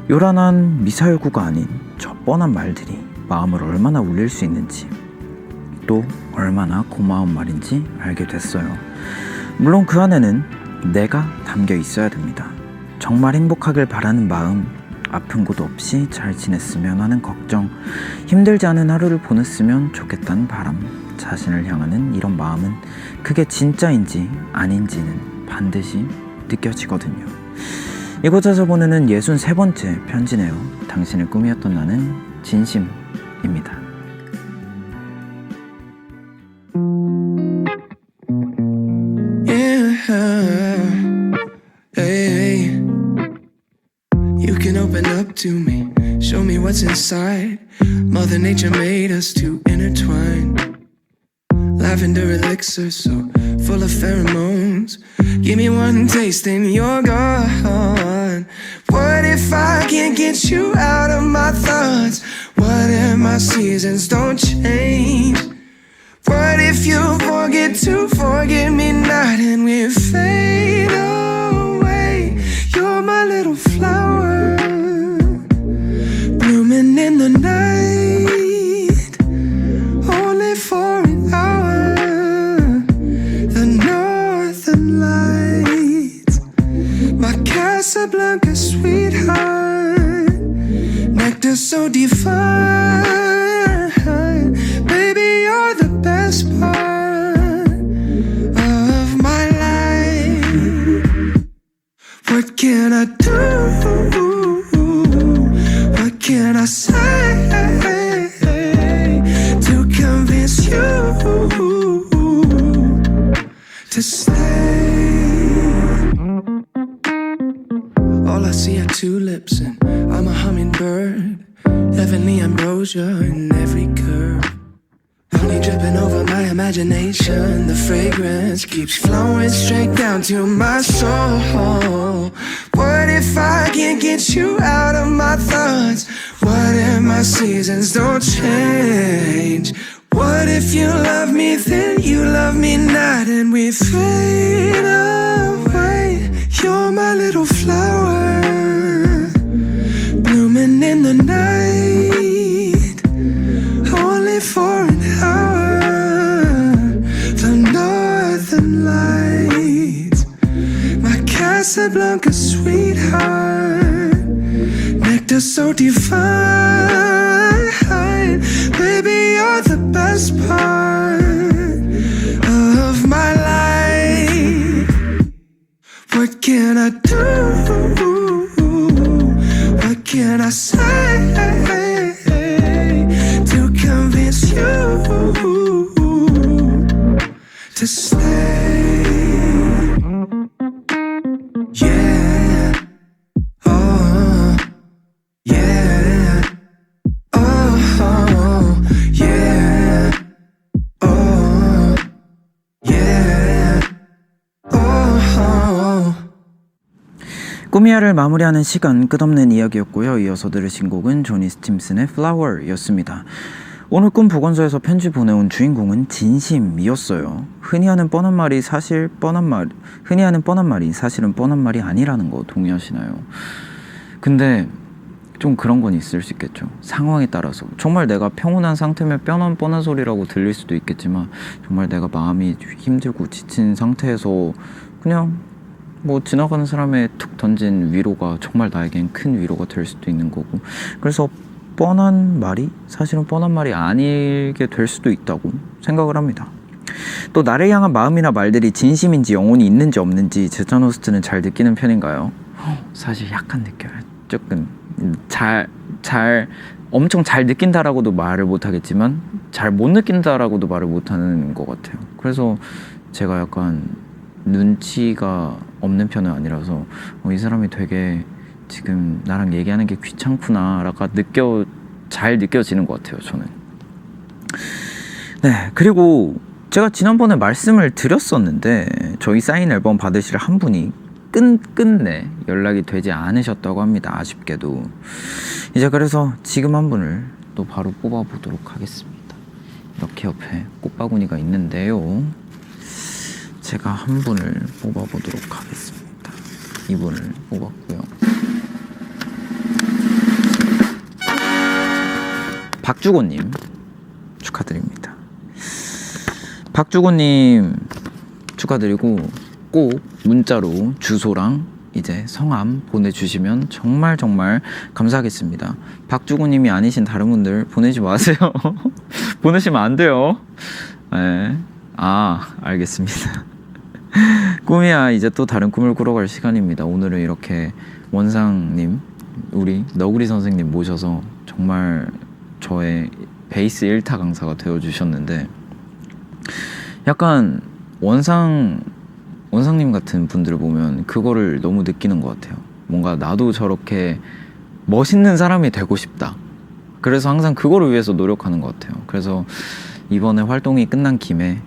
요란한 미사여구가 아닌 저 뻔한 말들이 마음을 얼마나 울릴 수 있는지 또 얼마나 고마운 말인지 알게 됐어요. 물론 그 안에는 내가 담겨 있어야 됩니다. 정말 행복하길 바라는 마음, 아픈 곳 없이 잘 지냈으면 하는 걱정, 힘들지 않은 하루를 보냈으면 좋겠다는 바람, 자신을 향하는 이런 마음은 그게 진짜인지 아닌지는 반드시 느껴지거든요. 이곳에서 보내는 63번째 편지네요. 당신의 꿈이었던 나는 진심입니다. You can open up to me, show me what's inside. Mother Nature made us to intertwine. Lavender elixir so full of pheromones. Give me one taste and you're gone. What if I can't get you out of my thoughts? What if my seasons don't change? What if you forget to forget me not and we fade away? You're my little flower, blooming in the night, only for an hour. The northern lights Nectar so divine. Baby, you're the best part of my life. What can I do? What can I say to convince you to stay? All I see are tulips and I'm a hummingbird. Heavenly ambrosia in every curve. Honey dripping over my imagination. The fragrance keeps flowing straight down to my soul. What if I can't get you out of my thoughts? What if my seasons don't change? What if you love me, then you love me not, and we fade away? You're my little flower, blooming in the night, only for an hour. The northern lights, my Casablanca sweetheart. Nectar so divine. Baby, you're the best part of my life. What can I do? What can I say to convince you to stay? Yeah. Oh. Yeah. Oh. Yeah. Oh. Yeah. Oh. 꾸미야를 마무리하는 시간, 끝없는 이야기였고요. 이어서 들으신 곡은 조니 스팀슨의 Flower였습니다. 오늘 꿈 보건소에서 편지 보내온 주인공은 진심이었어요. 흔히 하는 뻔한 말이 사실은 뻔한 말이 아니라는 거 동의하시나요? 근데 좀 그런 건 있을 수 있겠죠. 상황에 따라서 정말 내가 평온한 상태면 뻔한 소리라고 들릴 수도 있겠지만, 정말 내가 마음이 힘들고 지친 상태에서 그냥 뭐 지나가는 사람의 툭 던진 위로가 정말 나에겐 큰 위로가 될 수도 있는 거고, 그래서 뻔한 말이 사실은 뻔한 말이 아니게 될 수도 있다고 생각을 합니다. 또 나를 향한 마음이나 말들이 진심인지 영혼이 있는지 없는지 제찬 호스트는 잘 느끼는 편인가요? 사실 약간 느껴요. 조금 엄청 잘 느낀다라고도 말을 못하겠지만 잘 못 느낀다라고도 말을 못하는 것 같아요. 그래서 제가 약간 눈치가 없는 편은 아니라서 이 사람이 되게 지금 나랑 얘기하는 게 귀찮구나 라가 잘 느껴지는 것 같아요, 저는. 네, 그리고 제가 지난번에 말씀을 드렸었는데 저희 사인 앨범 받으실 한 분이 끝내 연락이 되지 않으셨다고 합니다. 아쉽게도. 이제 그래서 지금 한 분을 또 바로 뽑아보도록 하겠습니다. 이렇게 옆에 꽃바구니가 있는데요, 제가 한 분을 뽑아보도록 하겠습니다. 이분을 뽑았고요. 박주곤님 축하드립니다. 박주곤님 축하드리고 꼭 문자로 주소랑 이제 성함 보내주시면 정말 감사하겠습니다. 박주곤님이 아니신 다른 분들 보내지 마세요. 보내시면 안 돼요. 네. 알겠습니다. 꿈이야, 이제 또 다른 꿈을 꾸러갈 시간입니다. 오늘은 이렇게 원상님, 우리 너구리 선생님 모셔서 정말 저의 베이스 1타 강사가 되어주셨는데, 약간 원상님 같은 분들을 보면 그거를 너무 느끼는 것 같아요. 뭔가 나도 저렇게 멋있는 사람이 되고 싶다. 그래서 항상 그거를 위해서 노력하는 것 같아요. 그래서 이번에 활동이 끝난 김에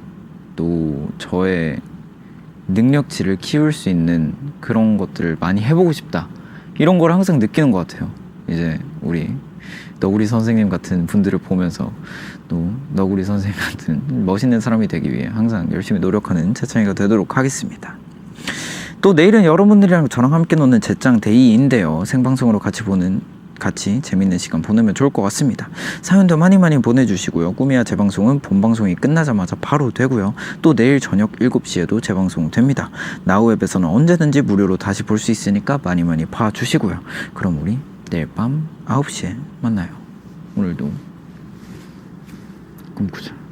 또 저의 능력치를 키울 수 있는 그런 것들을 많이 해보고 싶다, 이런 걸 항상 느끼는 것 같아요. 이제 우리 너구리 선생님 같은 분들을 보면서 또 너구리 선생님 같은 멋있는 사람이 되기 위해 항상 열심히 노력하는 채창이가 되도록 하겠습니다. 또 내일은 여러분들이랑 저랑 함께 노는 제짱 데이인데요, 생방송으로 같이 재밌는 시간 보내면 좋을 것 같습니다. 사연도 많이 보내주시고요. 꿈이야 재방송은 본방송이 끝나자마자 바로 되고요. 또 내일 저녁 7시에도 재방송 됩니다. 나우앱에서는 언제든지 무료로 다시 볼 수 있으니까 많이 봐주시고요. 그럼 우리 내일 밤 9시에 만나요. 오늘도 꿈꾸자.